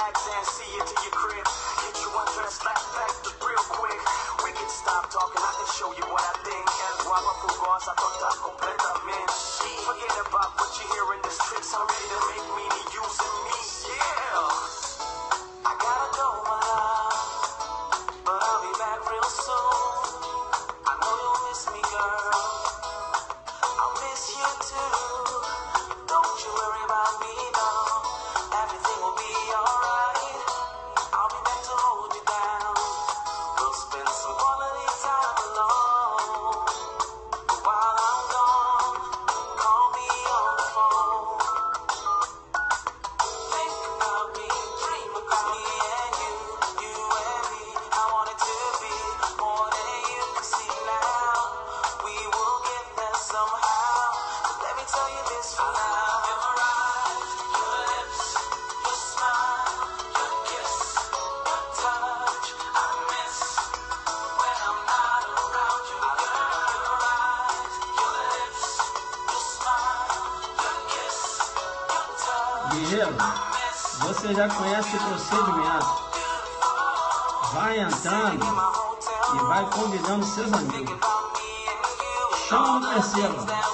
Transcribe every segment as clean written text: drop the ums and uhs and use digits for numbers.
bags and see you to your crib. Get you undressed, back real quick. We can stop talking, I can show you what I think. El guapo fugosa, total completamente. Forget about what you hear in the streets. I'm ready to make me using me, yeah. I gotta go, my love, but I'll be back real soon. I know you'll miss me, girl. I'll miss you too. Don't you worry about me, no. Everything will be alright. I'll be back to hold you down. We'll spend some quality time alone. But while I'm gone, call me on the phone. Think about me, dream about me and you and me. I want it to be more than you can see now. We will get there somehow. But let me tell you this for now. Your eyes, your lips, your smile, your kiss, your touch, I miss when I'm not around you. Your eyes, your lips, your smile, your kiss, your touch. Guerreiro, você já conhece o procedimento. Vai entrando e vai convidando seus amigos. Chama no Perceba.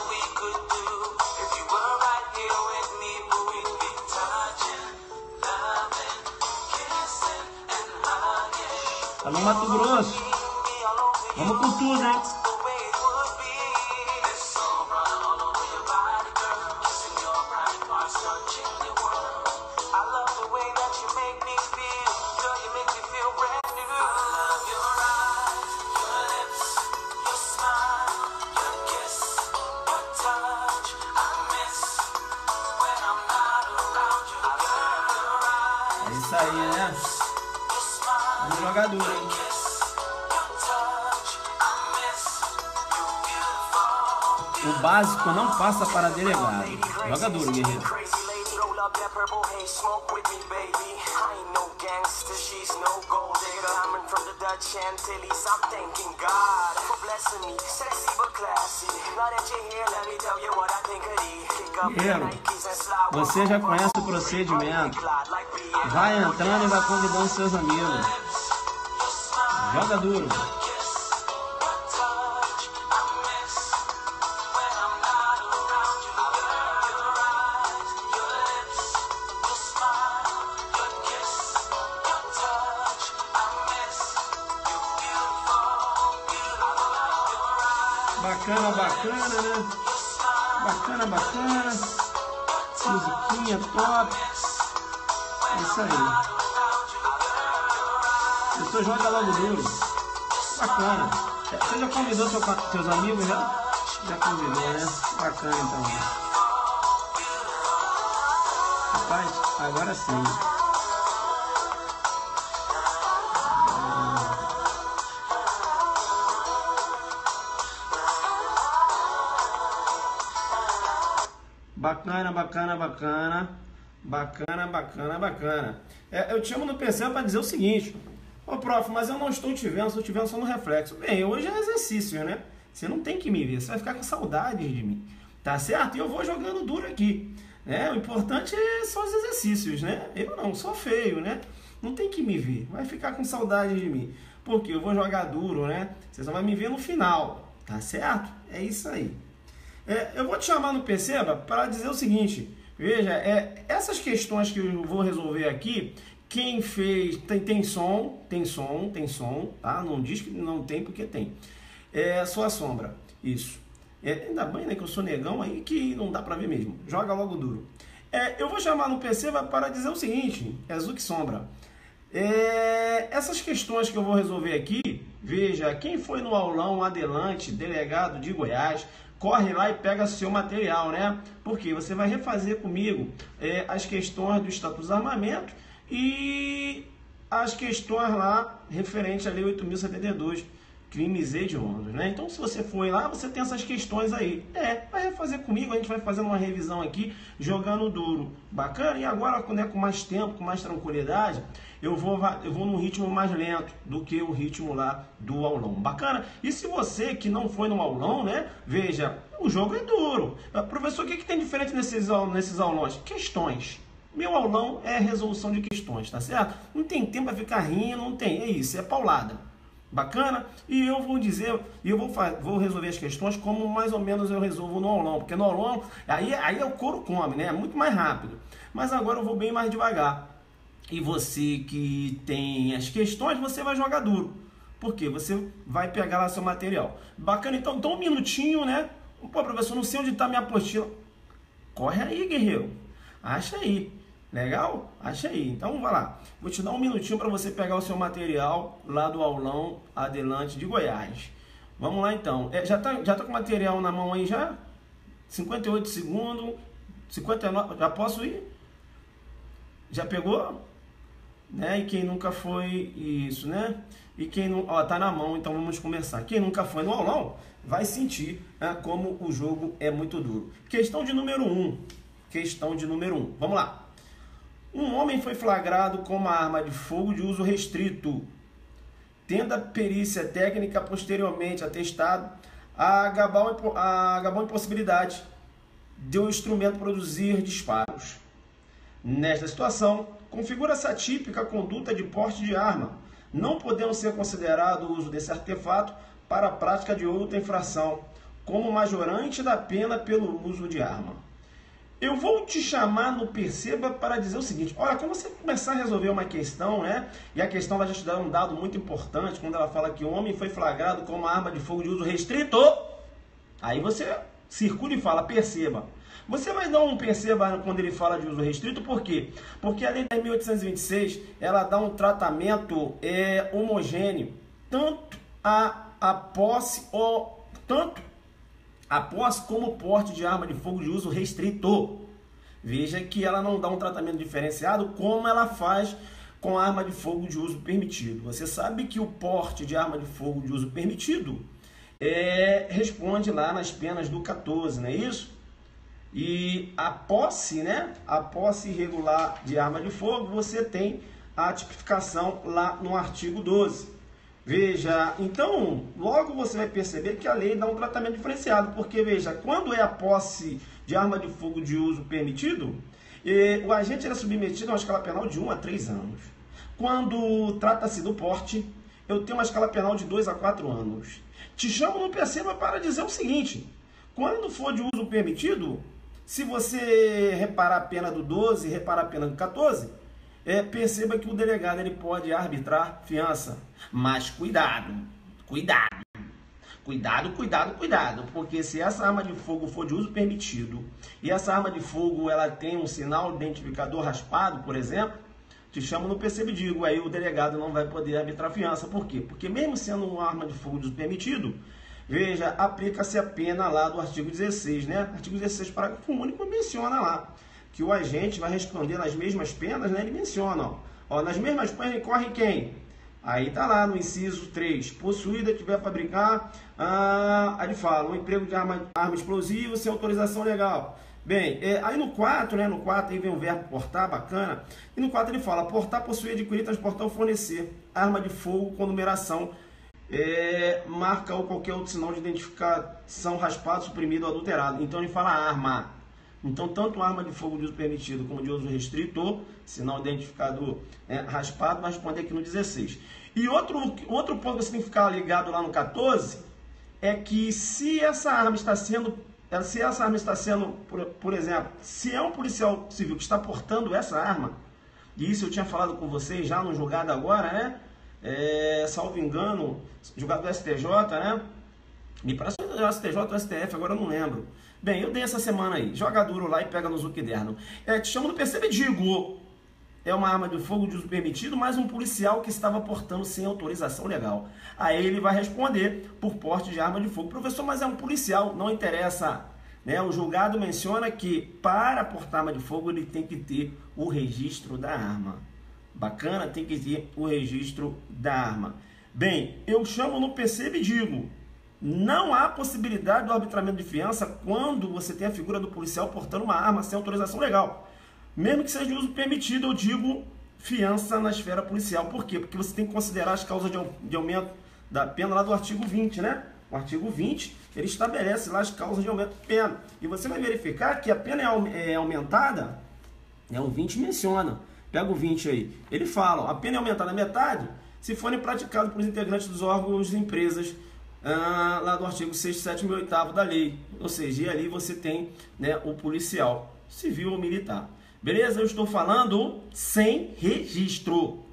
Alô, Mato Grosso. Vamos com tudo, hein? É isso aí, né? Vamos jogar duro, hein? O básico não passa para delegado. Joga duro, guerreiro. Guerreiro, você já conhece o procedimento. Vai entrando e vai convidando seus amigos. Joga duro. Bacana, bacana, né? Bacana, bacana. Musiquinha top. É isso aí. Você joga logo duro. Bacana. Você já convidou seus amigos já? Já convidou, né? Bacana então. Rapaz, agora sim. Bacana, bacana, bacana. Bacana, bacana, bacana. Eu te chamo no PC para dizer o seguinte: ô prof, mas eu não estou te vendo, estou te vendo só no reflexo. Bem, hoje é exercício, né? Você não tem que me ver, você vai ficar com saudade de mim, tá certo? E eu vou jogando duro aqui, né? O importante são os exercícios, né? Eu não, sou feio, né? Não tem que me ver, vai ficar com saudade de mim. Porque eu vou jogar duro, né? Você só vai me ver no final, tá certo? É isso aí. Eu vou te chamar no Perceba para dizer o seguinte: veja, essas questões que eu vou resolver aqui, quem fez, tem som, tá? Não diz que não tem, porque tem. É só a sombra, isso. Ainda bem, né, que eu sou negão aí, que não dá para ver mesmo. Joga logo duro. Eu vou chamar no Perceba para dizer o seguinte: Zuc Sombra. Essas questões que eu vou resolver aqui, veja, quem foi no aulão Adelante, delegado de Goiás, corre lá e pega seu material, né? Porque você vai refazer comigo as questões do Estatuto do Armamento e as questões lá referentes à Lei 8.072, crimes hediondos, né? Então, se você for lá, você tem essas questões aí. Vai refazer comigo, a gente vai fazendo uma revisão aqui, jogando duro. Bacana? E agora, né, com mais tempo, com mais tranquilidade, eu vou num ritmo mais lento do que o ritmo lá do aulão. Bacana? E se você que não foi no aulão, né, veja, o jogo é duro. Professor, o que tem diferente nesses aulões? Questões. Meu aulão é resolução de questões, tá certo? Não tem tempo para ficar rindo, não tem. É isso, é paulada. Bacana? E eu vou dizer, vou resolver as questões como mais ou menos eu resolvo no aulão. Porque no aulão, aí é o couro come, né? É muito mais rápido. Mas agora eu vou bem mais devagar. E você que tem as questões, você vai jogar duro. Porque você vai pegar lá seu material. Bacana? Então um minutinho, né? Pô, professor, não sei onde está minha apostila. Corre aí, guerreiro. Acha aí. Legal? Acha aí. Então, vai lá. Vou te dar um minutinho para você pegar o seu material lá do aulão Adelante de Goiás. Vamos lá, então. Já tá com o material na mão aí já? 58 segundos. 59. Já posso ir? Já pegou? Né? E quem nunca foi... Isso, né? E quem não... Ó, tá na mão, então vamos começar. Quem nunca foi no aulão vai sentir, né, como o jogo é muito duro. Questão de número 1. Questão de número 1. Vamos lá. Um homem foi flagrado com uma arma de fogo de uso restrito, tendo a perícia técnica posteriormente atestado a gabão impossibilidade de o instrumento produzir disparos. Nesta situação, configura-se atípica a conduta de porte de arma, não podendo ser considerado o uso desse artefato para a prática de outra infração, como majorante da pena pelo uso de arma. Eu vou te chamar no Perceba para dizer o seguinte, olha, quando você começar a resolver uma questão, né, e a questão vai te dar um dado muito importante, quando ela fala que o homem foi flagrado com uma arma de fogo de uso restrito, aí você circula e fala, perceba. Você vai dar um perceba quando ele fala de uso restrito, por quê? Porque a lei 10.826, ela dá um tratamento homogêneo, tanto a posse como o porte de arma de fogo de uso restrito. Veja que ela não dá um tratamento diferenciado como ela faz com a arma de fogo de uso permitido. Você sabe que o porte de arma de fogo de uso permitido responde lá nas penas do 14, não é isso? E a posse, né? A posse irregular de arma de fogo, você tem a tipificação lá no artigo 12. Veja, então, logo você vai perceber que a lei dá um tratamento diferenciado, porque, veja, quando é a posse de arma de fogo de uso permitido, o agente era submetido a uma escala penal de 1 a 3 anos. Quando trata-se do porte, eu tenho uma escala penal de 2 a 4 anos. Te chamo no Perceba para dizer o seguinte, quando for de uso permitido, se você reparar a pena do 12 e reparar a pena do 14, perceba que o delegado ele pode arbitrar fiança. Mas cuidado, porque se essa arma de fogo for de uso permitido e essa arma de fogo ela tem um sinal identificador raspado, por exemplo, te chamo no Perceba e digo, aí o delegado não vai poder arbitrar fiança. Por quê? Porque mesmo sendo uma arma de fogo de uso permitido, veja, aplica-se a pena lá do artigo 16, né? Artigo 16, parágrafo único, menciona lá que o agente vai responder nas mesmas penas, né? Ele menciona, ó, nas mesmas penas incorre quem? Aí tá lá no inciso 3, possuída, tiver a fabricar, aí fala, um emprego de arma explosiva sem autorização legal. Bem, aí no 4, né? No 4 aí vem o verbo portar, bacana. E no 4 ele fala, portar, possuir, adquirir, transportar ou fornecer arma de fogo com numeração, marca ou qualquer outro sinal de identificação raspado, suprimido ou adulterado. Então ele fala arma. Então tanto arma de fogo de uso permitido como de uso restrito, sinal identificador raspado, vai responder aqui no 16. E outro ponto que você tem que ficar ligado lá no 14 é que se essa arma está sendo, por exemplo, se é um policial civil que está portando essa arma, e isso eu tinha falado com vocês já no julgado agora, né? Salvo engano, julgado do STJ, né? Me parece que o STJ ou STF, agora eu não lembro. Bem, eu dei essa semana aí. Joga duro lá e pega no Zuckerberg. Te chamo no Perceba e digo, é uma arma de fogo de uso permitido, mas um policial que estava portando sem autorização legal. Aí ele vai responder por porte de arma de fogo. Professor, mas é um policial, não interessa. Né? O julgado menciona que para portar arma de fogo ele tem que ter o registro da arma. Bacana, tem que ter o registro da arma. Bem, eu chamo no Perceba e digo, não há possibilidade do arbitramento de fiança quando você tem a figura do policial portando uma arma sem autorização legal. Mesmo que seja de uso permitido, eu digo fiança na esfera policial. Por quê? Porque você tem que considerar as causas de aumento da pena lá do artigo 20, né? O artigo 20, ele estabelece lá as causas de aumento de pena. E você vai verificar que a pena é aumentada O 20 menciona, pega o 20 aí, ele fala, ó, a pena é aumentada na metade se forem praticados por integrantes dos órgãos de empresas, lá do artigo 6º, 7º e 8º da lei, ou seja, e ali você tem, né, o policial, civil ou militar. Beleza? Eu estou falando sem registro,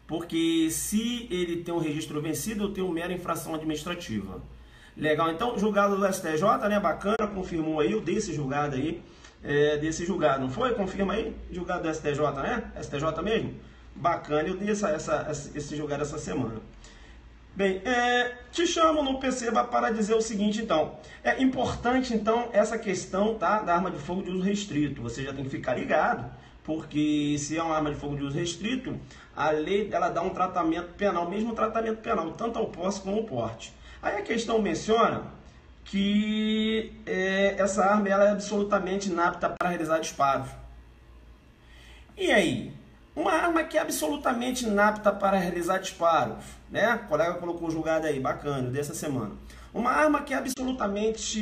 porque se ele tem um registro vencido, eu tenho mera infração administrativa. Legal, então, julgado do STJ, né, bacana, confirmou aí, eu dei esse julgado aí, desse julgado, não foi? Confirma aí, julgado do STJ, né? STJ mesmo? Bacana, eu dei esse julgado essa semana. Bem, te chamo no Perceba para dizer o seguinte, então. É importante, então, essa questão, tá, da arma de fogo de uso restrito. Você já tem que ficar ligado, porque se é uma arma de fogo de uso restrito, a lei ela dá um tratamento penal, mesmo tratamento penal, tanto ao posse como ao porte. Aí a questão menciona que essa arma ela é absolutamente inapta para realizar disparos. E aí? Uma arma que é absolutamente inapta para realizar disparos, né? O colega colocou julgado aí, bacana, dessa semana. Uma arma que é absolutamente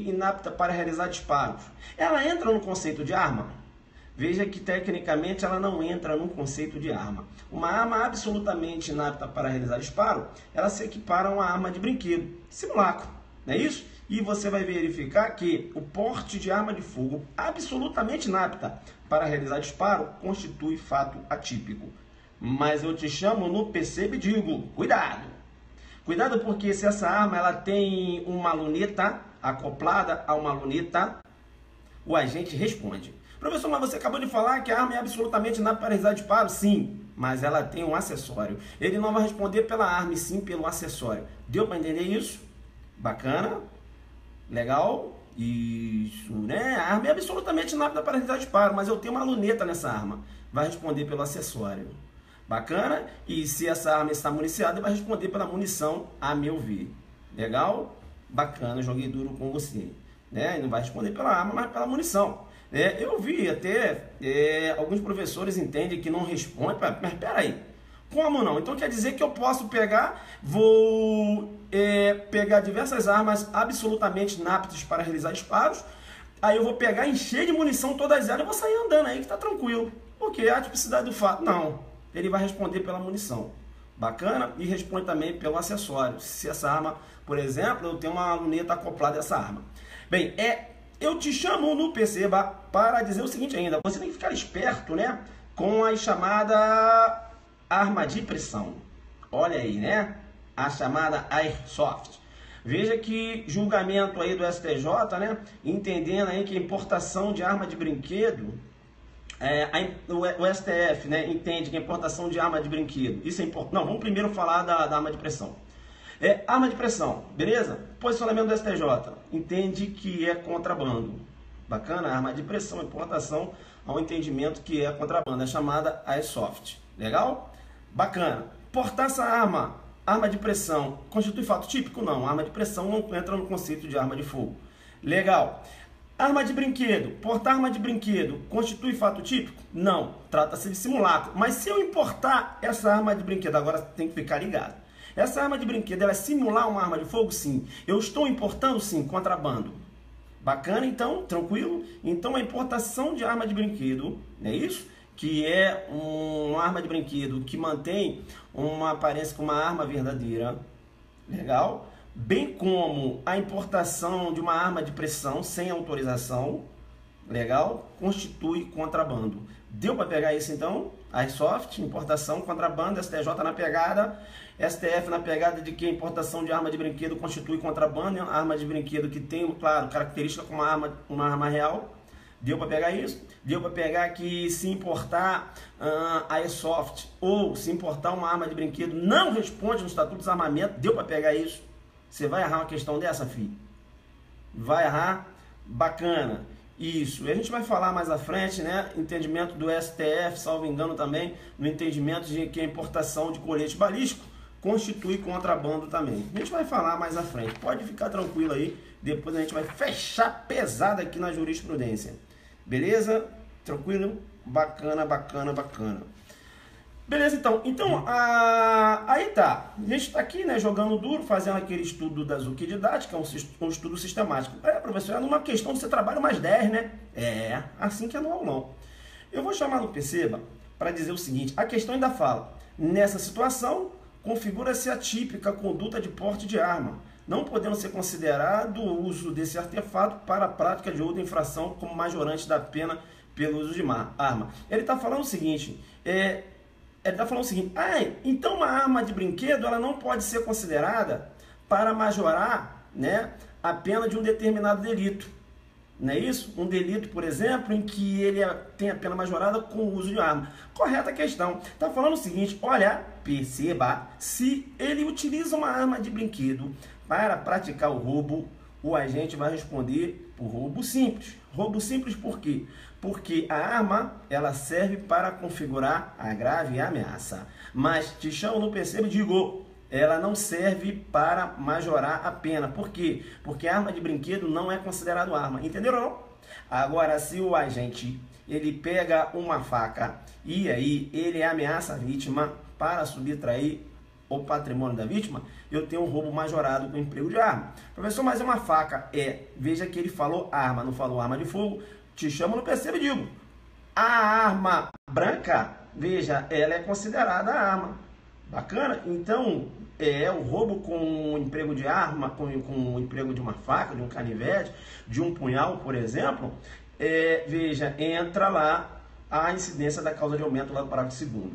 inapta para realizar disparos, ela entra no conceito de arma? Veja que tecnicamente ela não entra no conceito de arma. Uma arma absolutamente inapta para realizar disparo, ela se equipara a uma arma de brinquedo, simulacro, não é isso? E você vai verificar que o porte de arma de fogo absolutamente inapta para realizar disparo constitui fato atípico. Mas eu te chamo no Perceba e digo, cuidado! Cuidado porque se essa arma ela tem uma luneta acoplada a uma luneta, o agente responde. Professor, mas você acabou de falar que a arma é absolutamente inapta para realizar disparo? Sim, mas ela tem um acessório. Ele não vai responder pela arma, e sim pelo acessório. Deu para entender isso? Bacana? Legal? Isso, né? A arma é absolutamente inapta para realizar disparo, mas eu tenho uma luneta nessa arma. Vai responder pelo acessório. Bacana? E se essa arma está municiada, vai responder pela munição, a meu ver. Legal? Bacana, joguei duro com você. Né? E não vai responder pela arma, mas pela munição. Eu vi até, alguns professores entendem que não responde, mas peraí, como não? Então quer dizer que eu posso pegar, vou pegar diversas armas absolutamente inaptas para realizar disparos, aí eu vou pegar, encher de munição todas elas e vou sair andando aí que tá tranquilo. Porque a tipicidade do fato, não, ele vai responder pela munição. Bacana? E responde também pelo acessório. Se essa arma, por exemplo, eu tenho uma luneta acoplada a essa arma. Bem, eu te chamo no Perceba para dizer o seguinte ainda, você tem que ficar esperto, né, com a chamada arma de pressão. Olha aí, né, a chamada Airsoft. Veja que julgamento aí do STJ, né, entendendo aí que a importação de arma de brinquedo, o STF, né, entende que a importação de arma de brinquedo, isso é importante. Não, vamos primeiro falar da arma de pressão. Arma de pressão, beleza? Posicionamento do STJ, entende que é contrabando. Bacana? Arma de pressão, importação, ao entendimento que é contrabando, é chamada Airsoft. Legal? Bacana. Portar essa arma de pressão, constitui fato típico? Não, arma de pressão não entra no conceito de arma de fogo. Legal. Arma de brinquedo, portar arma de brinquedo, constitui fato típico? Não, trata-se de simulacro. Mas se eu importar essa arma de brinquedo, agora tem que ficar ligado. Essa arma de brinquedo, ela é simular uma arma de fogo? Sim. Eu estou importando? Sim, contrabando. Bacana, então, tranquilo? Então, a importação de arma de brinquedo, é isso? Que é uma arma de brinquedo que mantém uma aparência com uma arma verdadeira. Legal? Bem como a importação de uma arma de pressão sem autorização. Legal? Constitui contrabando. Deu para pegar isso, então? Airsoft, importação, contrabando, STJ na pegada, STF na pegada de que a importação de arma de brinquedo constitui contrabando, arma de brinquedo que tem, claro, característica como uma arma real. Deu para pegar isso? Deu para pegar que se importar Airsoft ou se importar uma arma de brinquedo não responde no Estatuto do Desarmamento. Deu para pegar isso? Você vai errar uma questão dessa, filho? Vai errar? Bacana. Isso, e a gente vai falar mais à frente, né, entendimento do STF, salvo engano também, no entendimento de que a importação de colete balístico constitui contrabando também. A gente vai falar mais à frente, pode ficar tranquilo aí, depois a gente vai fechar pesado aqui na jurisprudência. Beleza? Tranquilo? Bacana, bacana, bacana. Beleza, então aí tá, a gente está aqui, né, jogando duro, fazendo aquele estudo da Zucchi Didática, um estudo sistemático. Professor, é numa questão de você trabalha mais 10, né? Assim que é no aulão. Eu vou chamar no perceba para dizer o seguinte, a questão ainda fala, nessa situação, configura-se atípica a conduta de porte de arma, não podendo ser considerado o uso desse artefato para a prática de outra infração como majorante da pena pelo uso de arma. Ele está falando o seguinte, então uma arma de brinquedo ela não pode ser considerada para majorar, né, a pena de um determinado delito. Não é isso? Um delito, por exemplo, em que ele tem a pena majorada com o uso de arma. Correta a questão. Está falando o seguinte, olha, perceba, se ele utiliza uma arma de brinquedo para praticar o roubo, o agente vai responder por roubo simples. Roubo simples por quê? Porque a arma, ela serve para configurar agravo e ameaça. Mas te chamo no perceba e digo, ela não serve para majorar a pena. Por quê? Porque a arma de brinquedo não é considerado arma. Entenderam ou não? Agora, se o agente ele pega uma faca e aí ele ameaça a vítima para subtrair o patrimônio da vítima, eu tenho um roubo majorado com emprego de arma. Professor, mas é uma faca. Veja que ele falou arma, não falou arma de fogo. Te chamo no perceba e digo, a arma branca, veja, ela é considerada arma. Bacana? Então, o roubo com o emprego de arma, com o emprego de uma faca, de um canivete, de um punhal, por exemplo, veja, entra lá a incidência da causa de aumento lá do parágrafo 2º.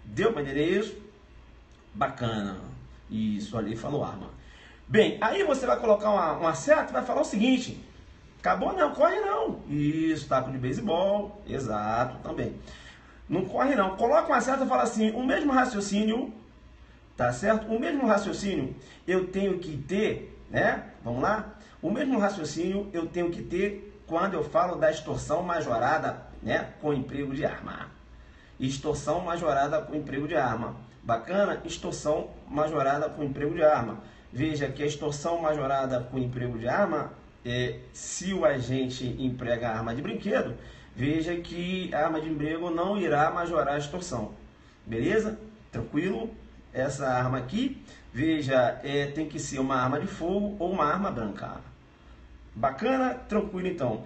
Deu para entender isso? Bacana. Isso ali falou arma. Bem, aí você vai colocar uma seta e vai falar o seguinte, acabou não, corre não. Isso, taco de beisebol, exato, também. Não corre não. Coloca uma seta e fala assim, o mesmo raciocínio, tá certo? O mesmo raciocínio eu tenho que ter, né? Vamos lá? O mesmo raciocínio eu tenho que ter quando eu falo da extorsão majorada, né? Com emprego de arma. Extorsão majorada com emprego de arma. Bacana? Extorsão majorada com emprego de arma. Veja que a extorsão majorada com emprego de arma, se o agente emprega a arma de brinquedo, veja que a arma de emprego não irá majorar a extorsão. Beleza? Tranquilo? Essa arma aqui, veja, tem que ser uma arma de fogo ou uma arma branca. Bacana? Tranquilo então.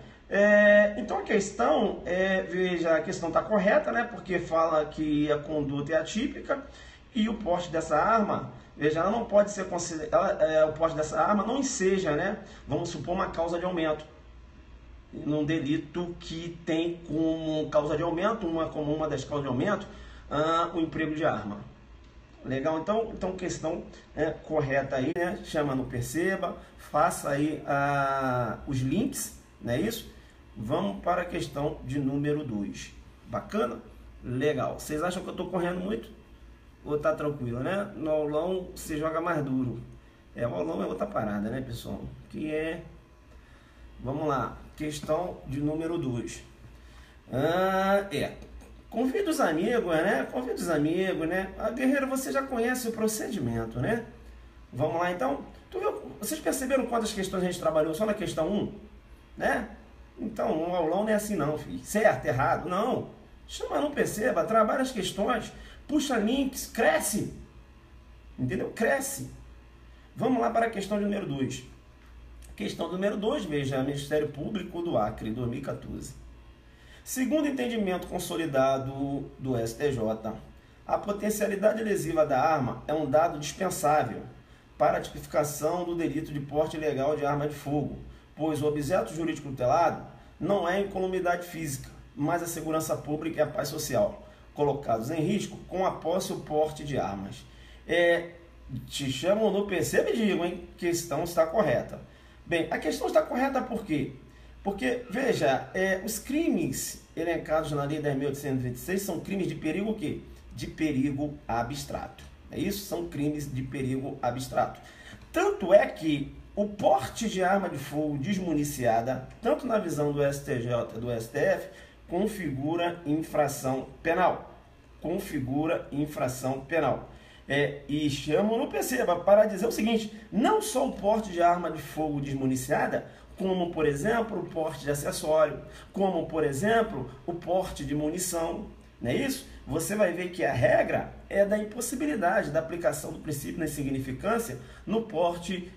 Então a questão, veja, a questão está correta, né? Porque fala que a conduta é atípica e o porte dessa arma, veja, ela não pode ser considerada, o porte dessa arma não enseja, né? Vamos supor uma causa de aumento. Num delito que tem como causa de aumento, como uma das causas de aumento, o emprego de arma. Legal? Então questão correta aí, né? Chama no perceba, faça aí os links, não é isso? Vamos para a questão de número 2. Bacana? Legal. Vocês acham que eu estou correndo muito? Ou tá tranquilo, né? No aulão você joga mais duro. O aulão é outra parada, né, pessoal? Que vamos lá. Questão de número 2. Convida os amigos, né? Convida os amigos, né? Guerreiro, você já conhece o procedimento, né? Vamos lá, então. Vocês perceberam quantas questões a gente trabalhou só na questão 1? Né? Então, um aulão não é assim não, filho. Certo, errado, não. Chama, não perceba, trabalha as questões, puxa links, cresce. Entendeu? Cresce. Vamos lá para a questão de número 2. Questão número 2, veja, Ministério Público do Acre, 2014. Segundo o entendimento consolidado do STJ, a potencialidade lesiva da arma é um dado dispensável para a tipificação do delito de porte ilegal de arma de fogo, pois o objeto jurídico tutelado não é a incolumidade física, mas a segurança pública e a paz social, colocados em risco com a posse ou porte de armas. Te chamam no perceba e digo, hein? Questão está correta. Bem, a questão está correta por quê? Porque, veja, os crimes elencados na Lei 10.826 são crimes de perigo o quê? De perigo abstrato. É isso? São crimes de perigo abstrato. Tanto é que o porte de arma de fogo desmuniciada, tanto na visão do STJ e do STF, configura infração penal. Configura infração penal. E chamam no perceba para dizer o seguinte, não só o porte de arma de fogo desmuniciada, como, por exemplo, o porte de acessório, como, por exemplo, o porte de munição, não é isso? Você vai ver que a regra é da impossibilidade da aplicação do princípio da insignificância no porte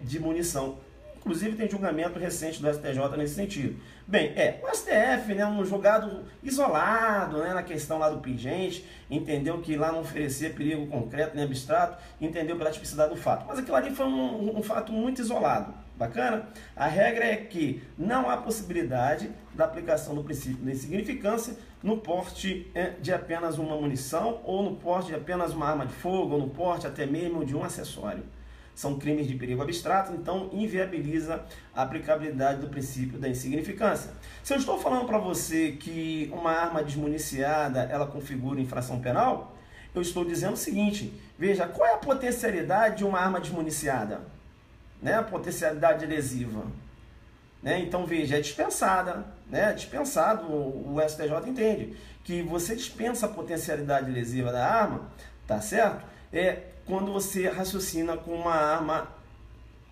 de munição. Inclusive tem julgamento recente do STJ nesse sentido. Bem, o STF, né, um julgado isolado, né, na questão lá do pingente, entendeu que lá não oferecia perigo concreto nem abstrato, entendeu pela tipicidade do fato. Mas aquilo ali foi um fato muito isolado. Bacana? A regra é que não há possibilidade da aplicação do princípio da insignificância no porte de apenas uma munição, ou no porte de apenas uma arma de fogo, ou no porte até mesmo de um acessório. São crimes de perigo abstrato, então inviabiliza a aplicabilidade do princípio da insignificância. Se eu estou falando para você que uma arma desmuniciada ela configura infração penal, eu estou dizendo o seguinte: veja, qual é a potencialidade de uma arma desmuniciada? Né? A potencialidade lesiva. Né? Então veja, é dispensada. Né? Dispensado, o STJ entende que você dispensa a potencialidade lesiva da arma, tá certo? Quando você raciocina com uma arma,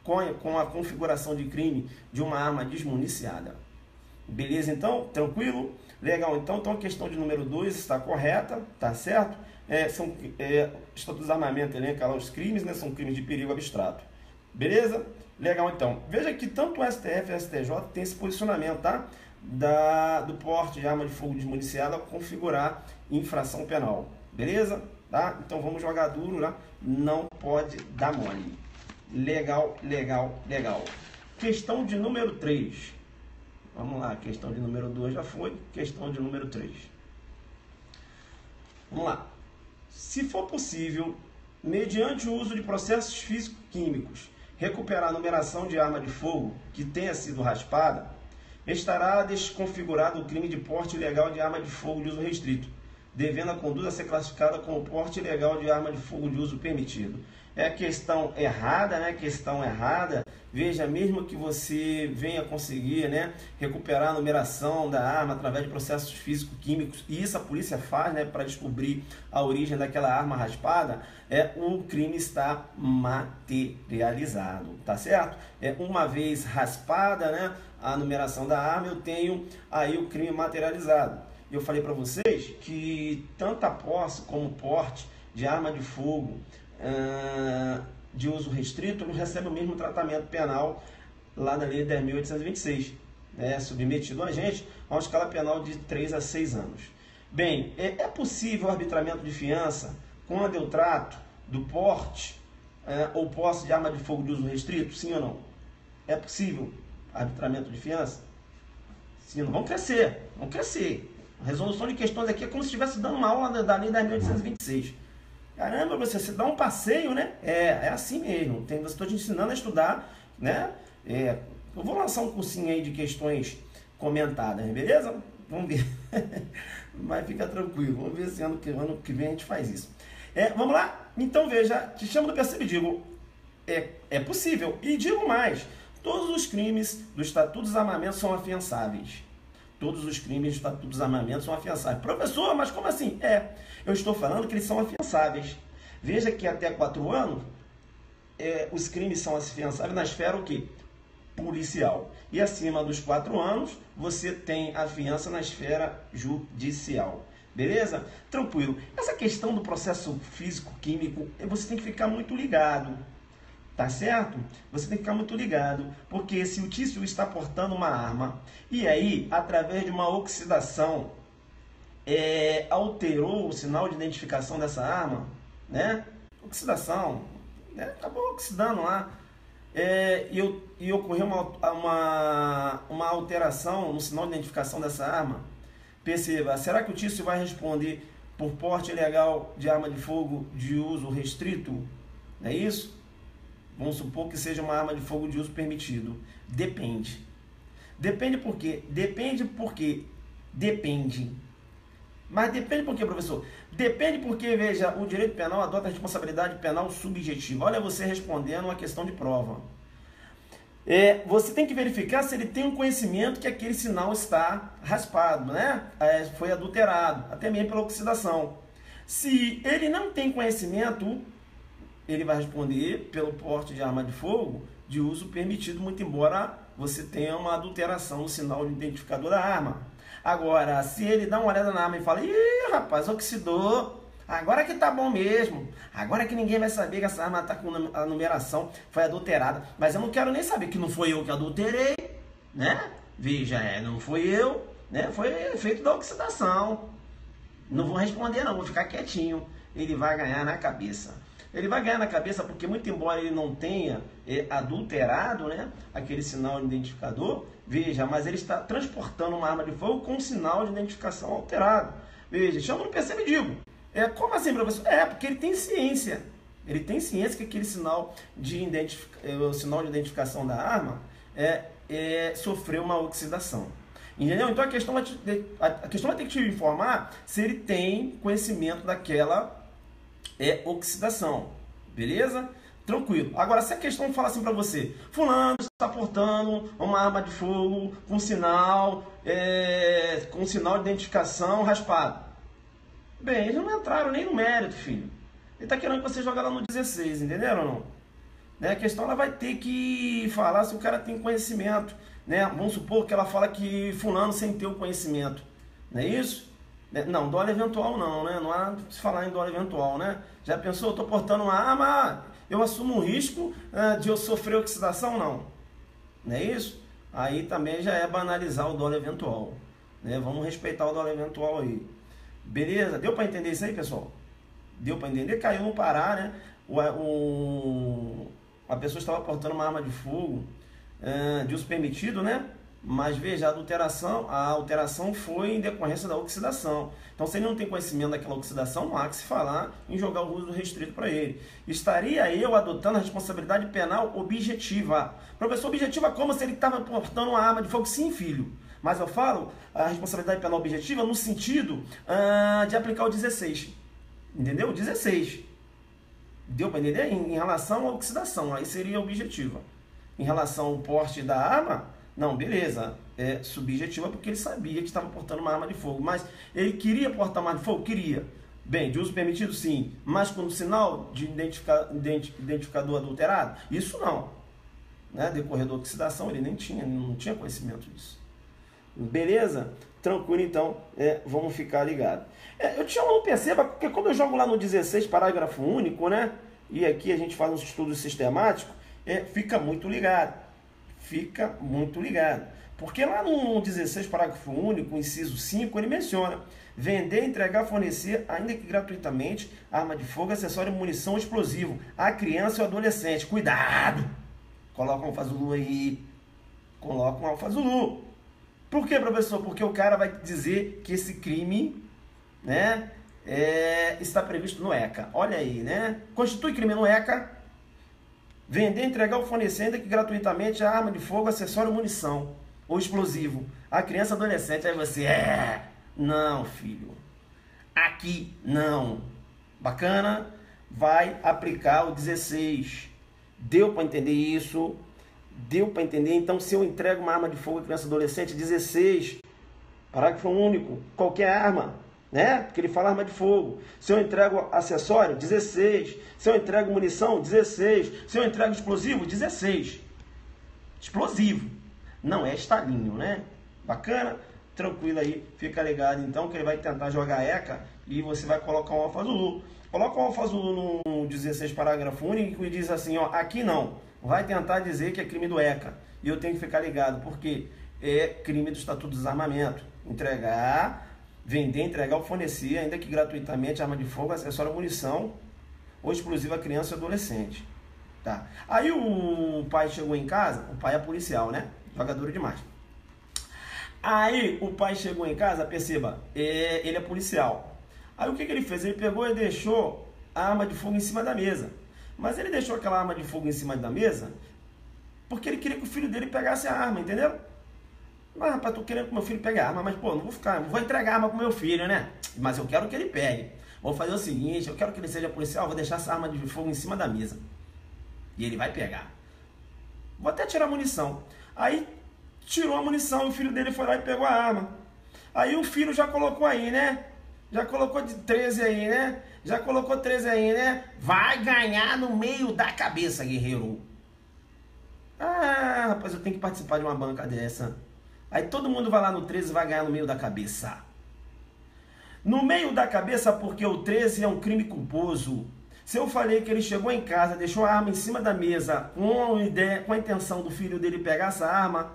com a configuração de crime de uma arma desmuniciada. Beleza, então? Tranquilo? Legal, então a questão de número 2 está correta, tá certo? Estatuto dos Armamentos elenca lá os crimes, né? São crimes de perigo abstrato. Beleza? Legal, então. Veja que tanto o STF e o STJ tem esse posicionamento, tá? Do porte de arma de fogo desmuniciada configurar infração penal. Beleza? Tá? Então vamos jogar duro, né? Não pode dar mole. Legal, legal, legal. Questão de número 3. Vamos lá, questão de número 2 já foi. Questão de número 3. Vamos lá. Se for possível, mediante o uso de processos físico-químicos, recuperar a numeração de arma de fogo que tenha sido raspada, estará desconfigurado o crime de porte ilegal de arma de fogo de uso restrito, devendo a conduta ser classificada como porte ilegal de arma de fogo de uso permitido. É questão errada, né? Questão errada. Veja, mesmo que você venha conseguir, né, recuperar a numeração da arma através de processos físico-químicos, e isso a polícia faz, né, para descobrir a origem daquela arma raspada, o crime está materializado, tá certo? Uma vez raspada, né, a numeração da arma, eu tenho aí o crime materializado. Eu falei para vocês que tanto a posse como o porte de arma de fogo de uso restrito não recebe o mesmo tratamento penal lá na Lei 10.826, né, submetido a gente a uma escala penal de 3 a 6 anos. Bem, é possível o arbitramento de fiança quando eu trato do porte ou posse de arma de fogo de uso restrito? Sim ou não? É possível arbitramento de fiança? Sim, não. Vamos crescer, vamos crescer. A resolução de questões aqui é como se estivesse dando uma aula da Lei 10.826. Caramba, você dá um passeio, né? É assim mesmo. Estou te ensinando a estudar, né? Eu vou lançar um cursinho aí de questões comentadas, beleza? Vamos ver. Mas fica tranquilo. Vamos ver se ano que vem a gente faz isso. Vamos lá? Então veja, te chamo do percebe e digo, é possível. E digo mais, todos os crimes do Estatuto dos Armamentos são afiançáveis. Todos os crimes do Estatuto dos Armamentos são afiançáveis. Professor, mas como assim? Eu estou falando que eles são afiançáveis. Veja que até 4 anos, os crimes são afiançáveis na esfera o quê? Policial. E acima dos 4 anos, você tem a fiança na esfera judicial. Beleza? Tranquilo. Essa questão do processo físico-químico, você tem que ficar muito ligado. Tá certo? Você tem que ficar muito ligado, porque se o Tício está portando uma arma, e aí, através de uma oxidação, alterou o sinal de identificação dessa arma, né? Oxidação, né? Acabou oxidando lá, e ocorreu uma alteração no sinal de identificação dessa arma. Perceba, será que o Tício vai responder por porte ilegal de arma de fogo de uso restrito? Não é isso? Vamos supor que seja uma arma de fogo de uso permitido. Depende. Depende por quê? Depende porque depende. Mas depende por quê, professor? Depende porque, veja, o direito penal adota a responsabilidade penal subjetiva. Olha você respondendo uma questão de prova. Você tem que verificar se ele tem um conhecimento que aquele sinal está raspado, né? Foi adulterado, até mesmo pela oxidação. Se ele não tem conhecimento, ele vai responder pelo porte de arma de fogo de uso permitido, muito embora você tenha uma adulteração no sinal de identificador da arma. Agora, se ele dá uma olhada na arma e fala, ih, rapaz, oxidou, agora que tá bom mesmo, agora que ninguém vai saber que essa arma tá com a numeração, foi adulterada, mas eu não quero nem saber que não foi eu que adulterei, né? Veja, não foi eu, né? Foi efeito da oxidação. Não vou responder não, vou ficar quietinho. Ele vai ganhar na cabeça. Ele vai ganhar na cabeça porque, muito embora ele não tenha adulterado, né, aquele sinal identificador, veja, mas ele está transportando uma arma de fogo com um sinal de identificação alterado. Veja, chama no PC e digo, como assim, professor? Porque ele tem ciência. Ele tem ciência que aquele sinal de identificação da arma sofreu uma oxidação. Entendeu? Então a questão vai ter que te informar se ele tem conhecimento daquela oxidação. Beleza? Tranquilo. Agora, se a questão fala assim para você, fulano está portando uma arma de fogo com sinal de identificação raspado. Bem, eles não entraram nem no mérito, filho. Ele está querendo que você jogue lá no 16, entenderam ou não? Né? A questão ela vai ter que falar se o cara tem conhecimento. Né? Vamos supor que ela fala que fulano sem ter o conhecimento. Não é isso? Não, dolo eventual não, né? Não há se falar em dolo eventual, né? Já pensou, eu estou portando uma arma, eu assumo o risco de eu sofrer oxidação? Não. Não é isso? Aí também já é banalizar o dolo eventual. Né? Vamos respeitar o dolo eventual aí. Beleza? Deu para entender isso aí, pessoal? Deu para entender? Caiu no Pará, né? A pessoa estava portando uma arma de fogo de uso permitido, né? Mas veja, a alteração foi em decorrência da oxidação. Então, se ele não tem conhecimento daquela oxidação, não há que se falar em jogar o uso restrito para ele. Estaria eu adotando a responsabilidade penal objetiva. Professor, objetiva como se ele estava portando uma arma de fogo? Sim, filho. Mas eu falo a responsabilidade penal objetiva no sentido de aplicar o 16. Entendeu? 16. Deu para entender? Em relação à oxidação, aí seria objetiva. Em relação ao porte da arma, não, beleza, é subjetiva porque ele sabia que estava portando uma arma de fogo. Mas ele queria portar uma arma de fogo? Queria. Bem, de uso permitido sim, mas com sinal de identificador adulterado? Isso não. Né? Decorrer da oxidação, ele não tinha conhecimento disso. Beleza? Tranquilo, então, vamos ficar ligados. Eu te chamo, não perceba, porque quando eu jogo lá no 16, parágrafo único, né? E aqui a gente faz um estudo sistemático, fica muito ligado. Fica muito ligado. Porque lá no 16, parágrafo único, inciso 5, ele menciona: vender, entregar, fornecer, ainda que gratuitamente, arma de fogo, acessório, munição, explosivo a criança ou adolescente. Cuidado! Coloca um alfazulu aí. Coloca um alfazulu. Por quê, professor? Porque o cara vai dizer que esse crime, né, está previsto no ECA. Olha aí, né? Constitui crime no ECA. Vender, entregar ou fornecer, ainda que gratuitamente, a arma de fogo, acessório, munição ou explosivo a criança, adolescente. Aí você, não, filho. Aqui, não. Bacana? Vai aplicar o 16. Deu para entender isso? Deu para entender? Então, se eu entrego uma arma de fogo a criança, adolescente, 16. Parágrafo único. Qualquer arma. Né? Porque ele fala arma de fogo. Se eu entrego acessório, 16. Se eu entrego munição, 16. Se eu entrego explosivo, 16. Explosivo. Não é estalinho, né? Bacana? Tranquilo aí. Fica ligado então que ele vai tentar jogar ECA e você vai colocar um alfazulu. Coloca um alfazulu no 16 parágrafo único e diz assim, ó, aqui não. Vai tentar dizer que é crime do ECA. E eu tenho que ficar ligado, porque é crime do Estatuto do Desarmamento. Vender, entregar ou fornecer, ainda que gratuitamente, arma de fogo, acessório, munição ou explosivo a criança ou adolescente. Tá. Aí o pai chegou em casa, o pai é policial, né? Jogador demais. Aí o pai chegou em casa, perceba, ele é policial. Aí o que ele fez? Ele pegou e deixou a arma de fogo em cima da mesa. Mas ele deixou aquela arma de fogo em cima da mesa porque ele queria que o filho dele pegasse a arma, entendeu? Mas, rapaz, tô querendo que meu filho pegue a arma, mas, pô, não vou entregar a arma pro meu filho, né? Mas eu quero que ele pegue. Vou fazer o seguinte, eu quero que ele seja policial, vou deixar essa arma de fogo em cima da mesa. E ele vai pegar. Vou até tirar a munição. Aí, tirou a munição e o filho dele foi lá e pegou a arma. Aí o filho já colocou aí, né? Já colocou de 13 aí, né? Já colocou 13 aí, né? Vai ganhar no meio da cabeça, guerreiro. Ah, rapaz, eu tenho que participar de uma banca dessa. Aí todo mundo vai lá no 13 e vai ganhar no meio da cabeça. No meio da cabeça porque o 13 é um crime culposo. Se eu falei que ele chegou em casa, deixou a arma em cima da mesa com a intenção do filho dele pegar essa arma,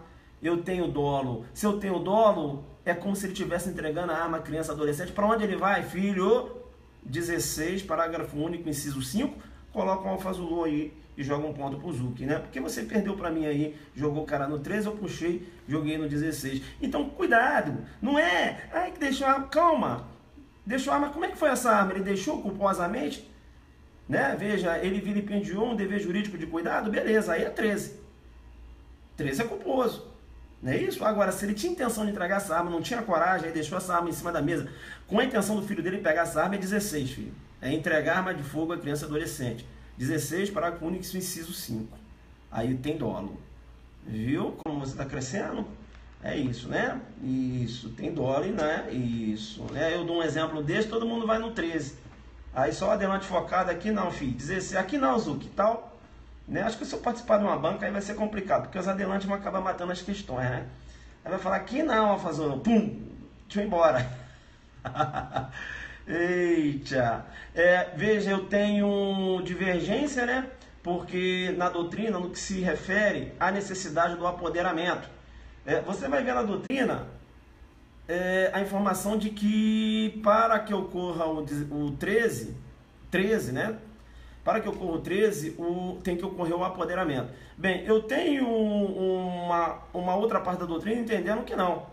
eu tenho dolo. Se eu tenho dolo, é como se ele estivesse entregando a arma à criança, adolescente. Para onde ele vai, filho? 16, parágrafo único, inciso 5, coloca um alfazulu aí e joga um ponto pro Zuc, né? Porque você perdeu para mim aí, jogou o cara no 13, eu puxei, joguei no 16. Então, cuidado, não é, ai, que deixou a arma, calma, deixou a arma, como é que foi essa arma? Ele deixou culposamente, né? Veja, ele vilipendiou um dever jurídico de cuidado, beleza, aí é 13. 13 é culposo, não é isso? Agora, se ele tinha intenção de entregar essa arma, não tinha coragem, aí deixou essa arma em cima da mesa, com a intenção do filho dele pegar essa arma, é 16, filho. É entregar arma de fogo à criança e adolescente. 16, parágrafo único, inciso 5. Aí tem dolo. Viu como você está crescendo? É isso, né? Isso, tem dolo, né? Isso. Né? Eu dou um exemplo desse, todo mundo vai no 13. Aí só adelante focado aqui não, filho. 16, aqui não, Zuc, tal. Né? Acho que se eu participar de uma banca aí vai ser complicado, porque os adelantes vão acabar matando as questões, né? Aí vai falar, aqui não, Alfazolo, pum, deixa eu ir embora. Eita! Veja, eu tenho divergência, né? Porque na doutrina, no que se refere à necessidade do apoderamento, você vai ver na doutrina a informação de que para que ocorra o 13, né? Para que ocorra o 13, tem que ocorrer o apoderamento. Bem, eu tenho uma outra parte da doutrina entendendo que não.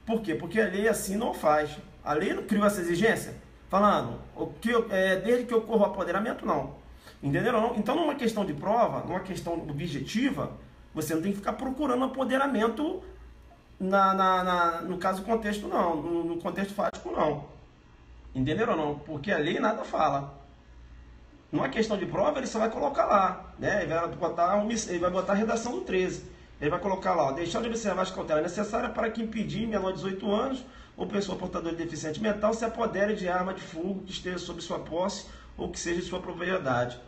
Por quê? Porque a lei assim não faz. A lei não criou essa exigência, falando desde que ocorra o apoderamento, não. Entenderam? Não? Então, numa questão de prova, numa questão objetiva, você não tem que ficar procurando apoderamento no caso contexto, não. No contexto fático, não. Entenderam? Não? Porque a lei nada fala. Numa questão de prova, ele só vai colocar lá, né? Ele vai botar a redação do 13. Ele vai colocar lá, deixar de observar as cautelas necessárias para que impedir menor de 18 anos ou pessoa portadora de deficiente mental se apodere de arma de fogo que esteja sob sua posse ou que seja de sua propriedade.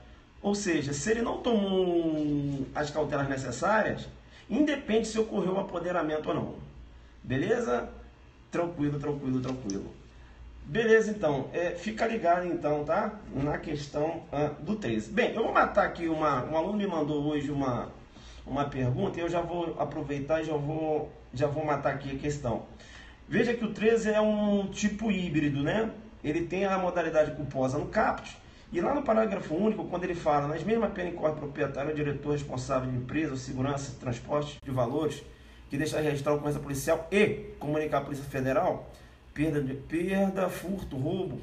Ou seja, se ele não tomou as cautelas necessárias, independe se ocorreu o apoderamento ou não. Beleza? Tranquilo. Beleza, então. Fica ligado, então, tá? Na questão do 13. Bem, eu vou matar aqui um aluno me mandou hoje uma pergunta e eu já vou aproveitar e já vou matar aqui a questão. Veja que o 13 é um tipo híbrido, né? Ele tem a modalidade culposa no caput, e lá no parágrafo único, quando ele fala, nas mesmas penas incorre proprietário, o diretor responsável de empresa, segurança, transporte de valores, que deixar registrar a ocorrência policial e comunicar à Polícia Federal, perda, furto, roubo,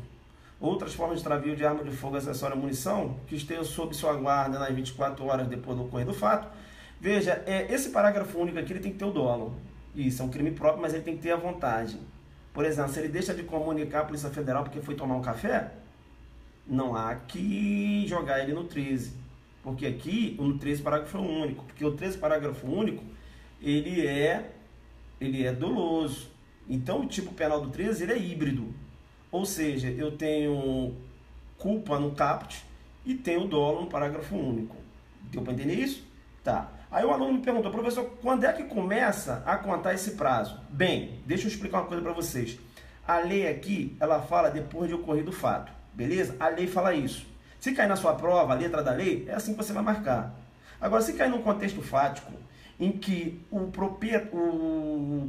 outras formas de extravio de arma de fogo, acessório e munição, que estejam sob sua guarda nas 24 horas depois do ocorrer do fato. Veja, esse parágrafo único aqui ele tem que ter o dolo. Isso, é um crime próprio, mas ele tem que ter a vontade. Por exemplo, se ele deixa de comunicar à Polícia Federal porque foi tomar um café, não há que jogar ele no 13. Porque aqui, no 13, parágrafo único. Porque o 13, parágrafo único, ele é doloso. Então, o tipo penal do 13, ele é híbrido. Ou seja, eu tenho culpa no caput e tenho dolo no parágrafo único. Deu para entender isso? Tá. Aí o aluno me perguntou, professor, quando é que começa a contar esse prazo? Bem, deixa eu explicar uma coisa para vocês. A lei aqui, ela fala depois de ocorrido o fato, beleza? A lei fala isso. Se cair na sua prova, a letra da lei, é assim que você vai marcar. Agora, se cair num contexto fático, em que o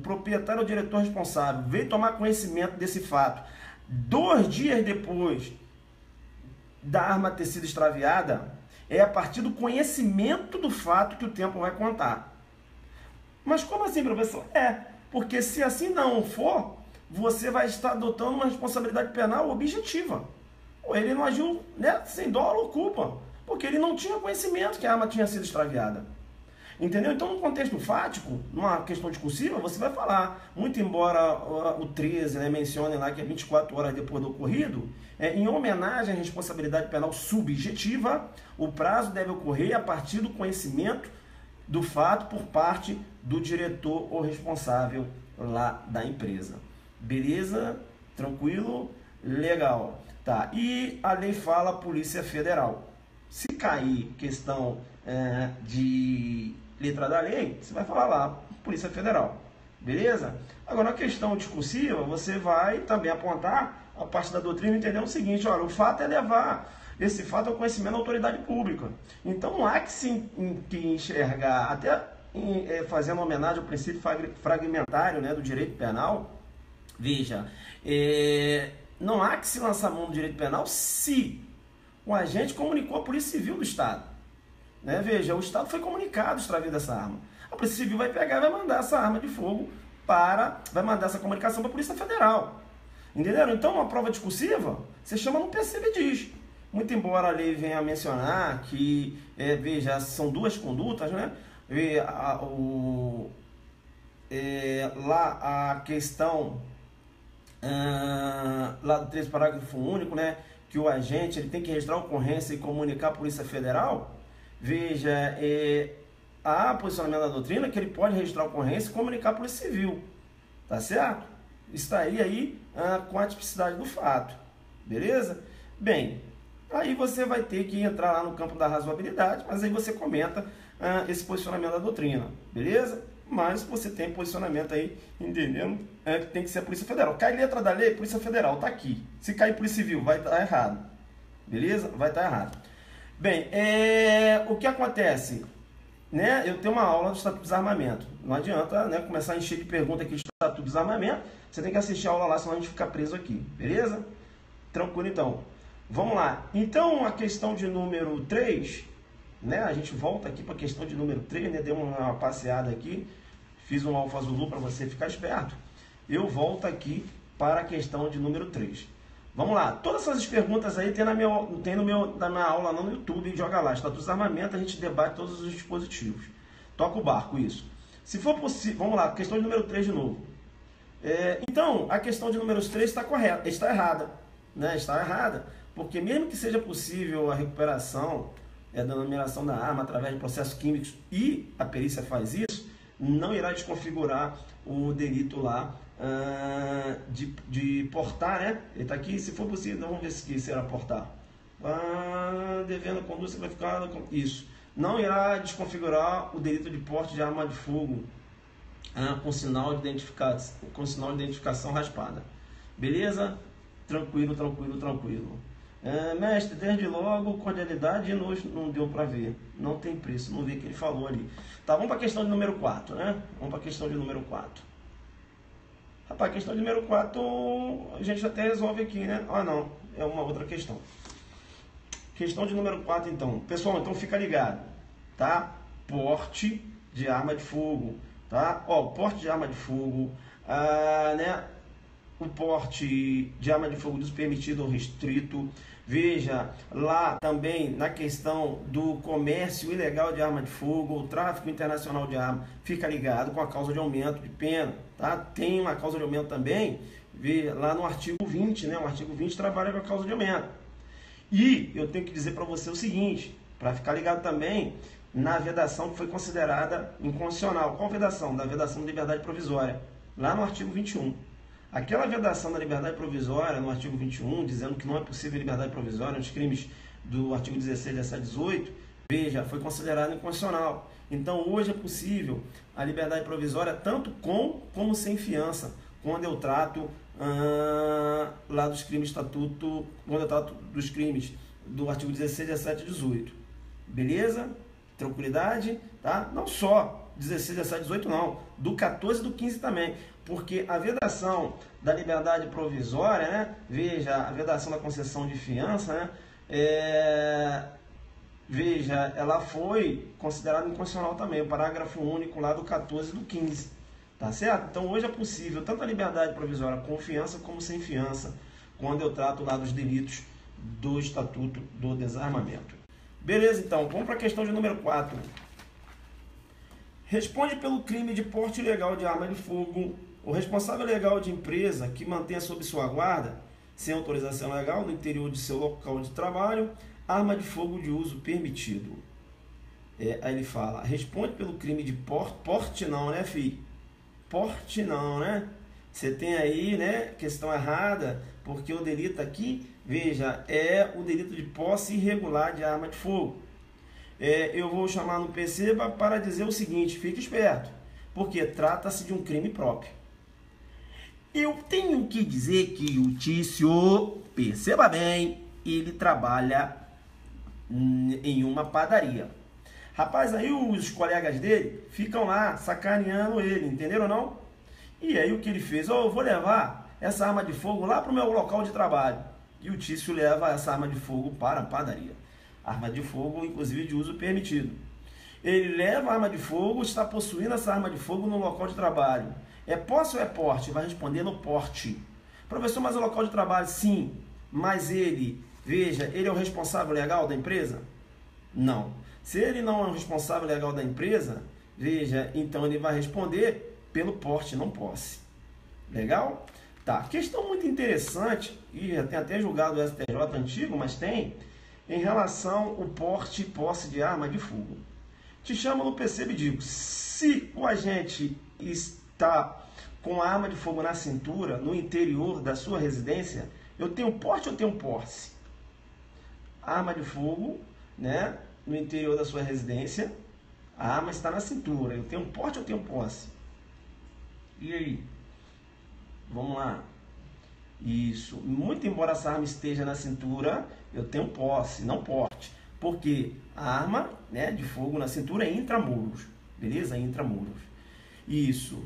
proprietário ou diretor responsável veio tomar conhecimento desse fato 2 dias depois da arma ter sido extraviada, é a partir do conhecimento do fato que o tempo vai contar. Mas como assim, professor? Porque se assim não for, você vai estar adotando uma responsabilidade penal objetiva. Ou ele não agiu, né, sem dolo ou culpa, porque ele não tinha conhecimento que a arma tinha sido extraviada. Entendeu? Então, no contexto fático, numa questão discursiva, você vai falar, muito embora o 13, né, mencione lá que é 24 horas depois do ocorrido, em homenagem à responsabilidade penal subjetiva, o prazo deve ocorrer a partir do conhecimento do fato por parte do diretor ou responsável lá da empresa. Beleza? Tranquilo? Legal. Tá. E a lei fala Polícia Federal. Se cair questão de letra da lei, você vai falar lá, Polícia Federal. Beleza? Agora, na questão discursiva, você vai também apontar a parte da doutrina entendendo o seguinte, olha, o fato é levar esse fato ao conhecimento da autoridade pública. Então, não há que enxergar, até fazendo homenagem ao princípio fragmentário, né, do direito penal, veja, não há que se lançar mão do direito penal se o agente comunicou à Polícia Civil do Estado. Né? Veja, o Estado foi comunicado o extravio dessa arma. A Polícia Civil vai pegar e vai mandar essa arma de fogo vai mandar essa comunicação para a Polícia Federal. Entenderam? Então, uma prova discursiva, você chama no PCB diz. Muito embora a lei venha a mencionar que, veja, são duas condutas, né? Lá a questão, lá do 13 parágrafo único, né? Que o agente ele tem que registrar a ocorrência e comunicar à Polícia Federal. Veja, há posicionamento da doutrina que ele pode registrar a ocorrência e comunicar à Polícia Civil. Tá certo? Estaria aí com a tipicidade do fato. Beleza? Bem, aí você vai ter que entrar lá no campo da razoabilidade, mas aí você comenta esse posicionamento da doutrina. Beleza? Mas você tem posicionamento aí, entendendo? Que tem que ser a Polícia Federal. Cai letra da lei, Polícia Federal, tá aqui. Se cair Polícia Civil, vai estar errado. Beleza? Vai estar errado. Bem, o que acontece? Né? Eu tenho uma aula do Estatuto do Desarmamento. Não adianta, né, começar a encher de pergunta aqui do Estatuto do Desarmamento. Você tem que assistir a aula lá, senão a gente fica preso aqui. Beleza? Tranquilo, então. Vamos lá. Então, a questão de número 3, né? A gente volta aqui para a questão de número 3, né? Dei uma passeada aqui. Fiz um Alfa Zulu para você ficar esperto. Eu volto aqui para a questão de número 3. Vamos lá. Todas essas perguntas aí tem na minha aula no YouTube. Joga lá. Estatuto do Desarmamento, a gente debate todos os dispositivos. Toca o barco, isso. Se for possível... Vamos lá. Questão de número 3 de novo. Então, a questão de número 3 está correta. Está errada. Né? Está errada. Porque mesmo que seja possível a recuperação da numeração da arma através de processos químicos e a perícia faz isso, não irá desconfigurar o delito lá de portar, né? Ele está aqui, se for possível, vamos ver se será portar. Devendo conduta simplificada, isso. Não irá desconfigurar o delito de porte de arma de fogo com sinal de identificação raspada. Beleza? Tranquilo, tranquilo, tranquilo. Mestre, desde logo, cordialidade não deu para ver. Não tem preço, não vi o que ele falou ali. Tá, vamos para a questão de número 4, né? Vamos para a questão de número 4. Rapaz, a questão de número 4 a gente até resolve aqui, né? Não, é uma outra questão. Questão de número 4, então. Pessoal, então fica ligado, tá? Porte de arma de fogo, tá? Porte de arma de fogo, né? O porte de arma de fogo despermitido ou restrito. Veja, lá também na questão do comércio ilegal de arma de fogo, ou tráfico internacional de arma, fica ligado com a causa de aumento de pena, tá? Tem uma causa de aumento também, lá no artigo 20, né? O artigo 20 trabalha com a causa de aumento. E eu tenho que dizer para você o seguinte, para ficar ligado também na vedação que foi considerada inconstitucional. Qual vedação? Da vedação de liberdade provisória, lá no artigo 21. Aquela vedação da liberdade provisória no artigo 21, dizendo que não é possível liberdade provisória nos crimes do artigo 16, 17, 18, veja, foi considerada inconstitucional. Então, hoje é possível a liberdade provisória tanto com como sem fiança, quando eu trato lá dos crimes estatuto, quando eu trato dos crimes do artigo 16, 17 e 18. Beleza? Tranquilidade, tá? Não só 16, 17, 18 não, do 14 e do 15 também, porque a vedação da liberdade provisória, né? Veja, a vedação da concessão de fiança, né? Veja, ela foi considerada inconstitucional também, o parágrafo único lá do 14 e do 15, tá certo? Então hoje é possível tanto a liberdade provisória com fiança como sem fiança, quando eu trato lá dos delitos do Estatuto do Desarmamento. Beleza, então, vamos para a questão de número 4. Responde pelo crime de porte ilegal de arma de fogo o responsável legal de empresa que mantenha sob sua guarda, sem autorização legal, no interior de seu local de trabalho, arma de fogo de uso permitido. Aí ele fala, responde pelo crime de porte não, né, filho? Porte não, né? Você tem aí, né, questão errada, porque o delito aqui, veja, é o delito de posse irregular de arma de fogo. Eu vou chamar no PCB para dizer o seguinte, fique esperto, porque trata-se de um crime próprio. Eu tenho que dizer que o Tício, perceba bem, ele trabalha em uma padaria. Rapaz, aí os colegas dele ficam lá sacaneando ele, entenderam ou não? E aí o que ele fez? Eu vou levar essa arma de fogo lá para o meu local de trabalho. E o Tício leva essa arma de fogo para a padaria. Arma de fogo, inclusive de uso permitido. Ele leva a arma de fogo, está possuindo essa arma de fogo no local de trabalho. É posse ou é porte? Vai responder no porte. Professor, mas o local de trabalho, sim. Mas ele, veja, ele é o responsável legal da empresa? Não. Se ele não é o responsável legal da empresa, veja, então ele vai responder pelo porte, não posse. Legal? Tá. Questão muito interessante, e tem até julgado do STJ antigo, mas tem, em relação ao porte e posse de arma de fogo. Te chamo no PC e digo, se o agente está com a arma de fogo na cintura, no interior da sua residência, eu tenho porte ou tenho posse? Arma de fogo, né, no interior da sua residência, a arma está na cintura, eu tenho porte ou tenho posse? E aí? Vamos lá. Isso. Muito embora essa arma esteja na cintura, eu tenho posse, não porte. Porque a arma, né, de fogo na cintura é intramuros. Beleza? Intramuros. Isso.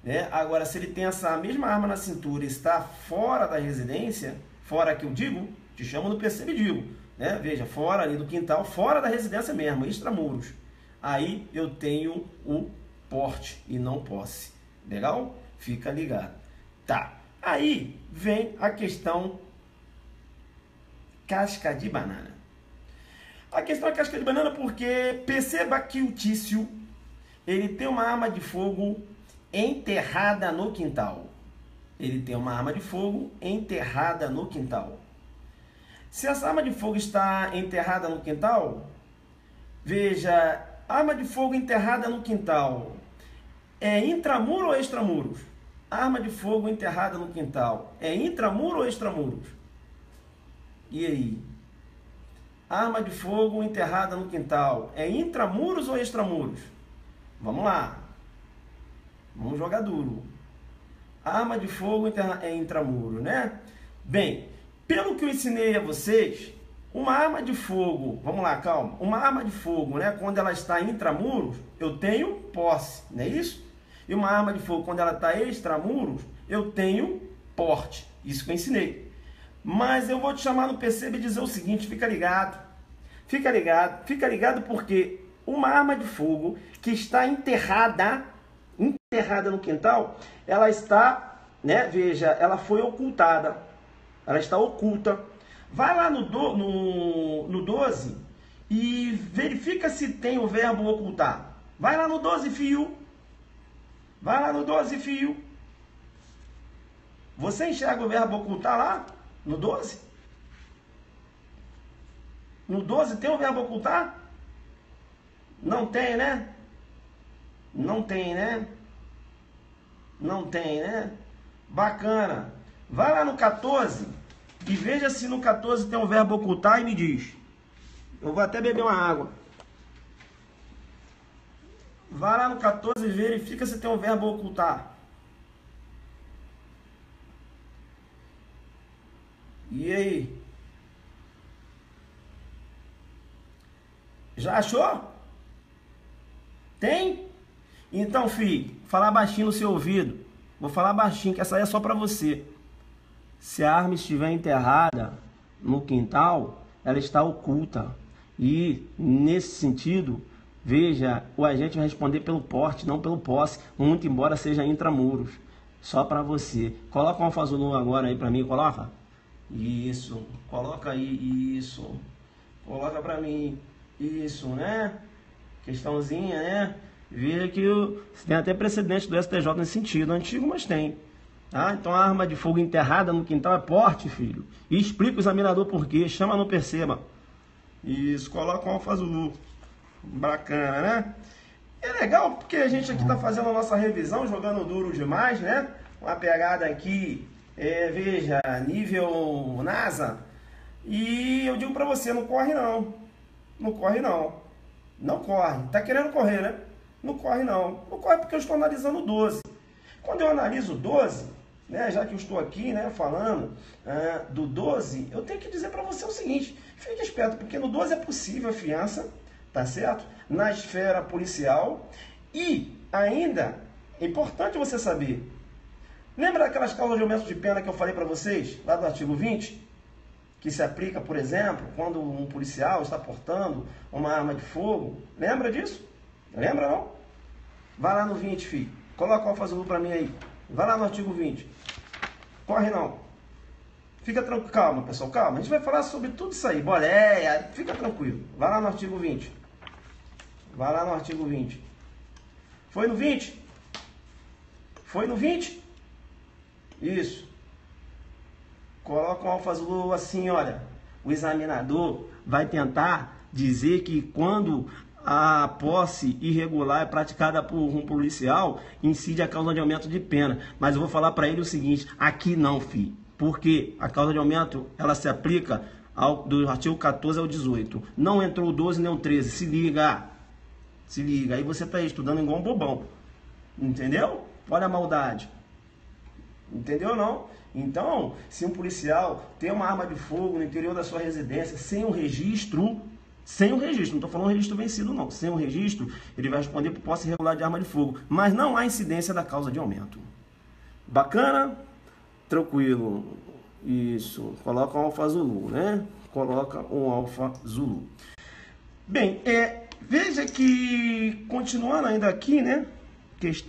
Né? Agora, se ele tem essa mesma arma na cintura e está fora da residência, fora que eu digo, te chamo no PC e digo, né? Veja, fora ali do quintal, fora da residência mesmo, extramuros. Aí eu tenho o porte e não posse. Legal? Fica ligado. Tá. Aí vem a questão casca de banana. A questão é casca de banana porque perceba que o Tício, ele tem uma arma de fogo enterrada no quintal. Ele tem uma arma de fogo enterrada no quintal. Se essa arma de fogo está enterrada no quintal, veja, arma de fogo enterrada no quintal é intramuro ou extramuros? Arma de fogo enterrada no quintal é intramuro ou extramuros? E aí? Arma de fogo enterrada no quintal é intramuros ou extramuros? Vamos lá. Vamos jogar duro. Arma de fogo é intramuro, né? Bem, pelo que eu ensinei a vocês, uma arma de fogo, vamos lá, calma. Uma arma de fogo, né, quando ela está intramuros, eu tenho posse, não é isso? E uma arma de fogo, quando ela está extramuros, eu tenho porte. Isso que eu ensinei. Mas eu vou te chamar no PC e dizer o seguinte, fica ligado. Fica ligado porque uma arma de fogo que está enterrada no quintal, ela está, né, veja, ela foi ocultada. Ela está oculta. Vai lá no 12 e verifica se tem o verbo ocultar. Vai lá no 12 fio. Vai lá no 12 fio. Você enxerga o verbo ocultar lá? No 12? No 12 tem o verbo ocultar? Não tem, né? Não tem, né? Não tem, né? Bacana. Vai lá no 14 e veja se no 14 tem o verbo ocultar e me diz. Eu vou até beber uma água. Vai lá no 14 e verifica se tem o verbo ocultar. E aí? Já achou? Tem? Então, filho, falar baixinho no seu ouvido. Vou falar baixinho, que essa aí é só para você. Se a arma estiver enterrada no quintal, ela está oculta. E, nesse sentido, veja, o agente vai responder pelo porte, não pelo posse, muito embora seja intramuros. Só para você. Coloca um alfazulu agora aí para mim, coloca. Isso, coloca aí, isso. Coloca para mim, isso, né? Questãozinha, né? Veja que tem até precedente do STJ nesse sentido, antigo, mas tem. Tá? Então a arma de fogo enterrada no quintal é porte, filho. E explica o examinador por quê, chama não perceba. Isso, coloca um alfazulu. Bacana, né? É legal porque a gente aqui está fazendo a nossa revisão, jogando duro demais, né? Uma pegada aqui, veja, nível NASA. E eu digo para você, não corre não. Não corre não. Não corre. Tá querendo correr, né? Não corre não. Não corre porque eu estou analisando o 12. Quando eu analiso o 12, né, já que eu estou aqui, né, falando do 12, eu tenho que dizer para você o seguinte: fique esperto, porque no 12 é possível a fiança, tá certo? Na esfera policial. E ainda é importante você saber, lembra daquelas causas de aumento de pena que eu falei para vocês, lá do artigo 20? Que se aplica, por exemplo, quando um policial está portando uma arma de fogo. Lembra disso? Lembra, não? Vai lá no 20, filho. Coloca o alfa azul para mim aí. Vai lá no artigo 20. Corre não. Fica tranquilo. Calma, pessoal, calma. A gente vai falar sobre tudo isso aí. Boleia, fica tranquilo. Vai lá no artigo 20. Vai lá no artigo 20. Foi no 20? Foi no 20? Isso. Coloca um alfa azul assim, olha. O examinador vai tentar dizer que quando a posse irregular é praticada por um policial, incide a causa de aumento de pena. Mas eu vou falar para ele o seguinte: aqui não, filho. Porque a causa de aumento, ela se aplica do artigo 14 ao 18. Não entrou o 12 nem o 13. Se liga. Se liga. Aí você está estudando igual um bobão. Entendeu? Olha a maldade. Entendeu ou não? Então, se um policial tem uma arma de fogo no interior da sua residência sem um registro, não estou falando registro vencido não, sem um registro, ele vai responder por posse irregular de arma de fogo, mas não há incidência da causa de aumento. Bacana? Tranquilo. Isso. Coloca um alfa Zulu, né? Coloca um alfa Zulu. Bem, veja que, continuando ainda aqui, né?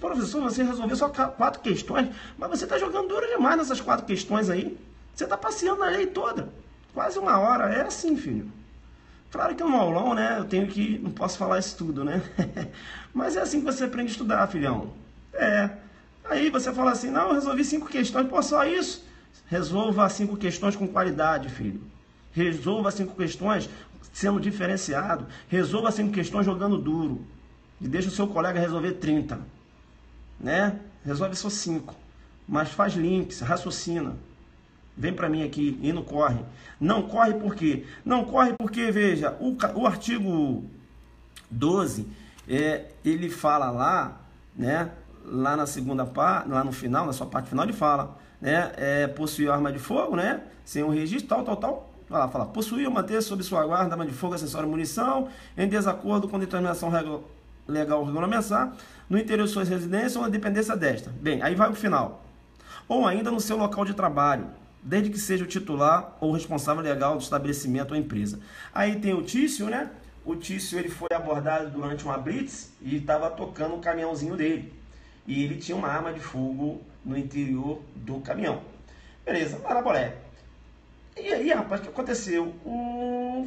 Professor, você resolveu só 4 questões, mas você está jogando duro demais nessas 4 questões aí. Você está passeando na lei toda, quase 1 hora. É assim, filho. Claro que é um aulão, né? Eu tenho que, não posso falar isso tudo, né? Mas é assim que você aprende a estudar, filhão. Aí você fala assim: não, eu resolvi 5 questões, pô, só isso? Resolva 5 questões com qualidade, filho. Resolva 5 questões sendo diferenciado. Resolva 5 questões jogando duro. E deixa o seu colega resolver 30. Né? Resolve só 5. Mas faz links, raciocina. Vem para mim aqui e não corre. Não corre por quê? Não corre porque, veja, o artigo 12, ele fala lá, né? Lá na segunda parte, lá no final, na sua parte final, ele fala, né? Possuir arma de fogo, né? Sem um registro, tal. Fala, possuir ou manter sob sua guarda arma de fogo, acessório e munição, em desacordo com determinação legal regulamentar, no interior de suas residências ou na dependência desta. Bem, aí vai o final. Ou ainda no seu local de trabalho, desde que seja o titular ou responsável legal do estabelecimento ou empresa. Aí tem o Tício, né? O Tício, ele foi abordado durante uma blitz e estava tocando o caminhãozinho dele. E ele tinha uma arma de fogo no interior do caminhão. Beleza, lá na boleia. E aí, rapaz, o que aconteceu?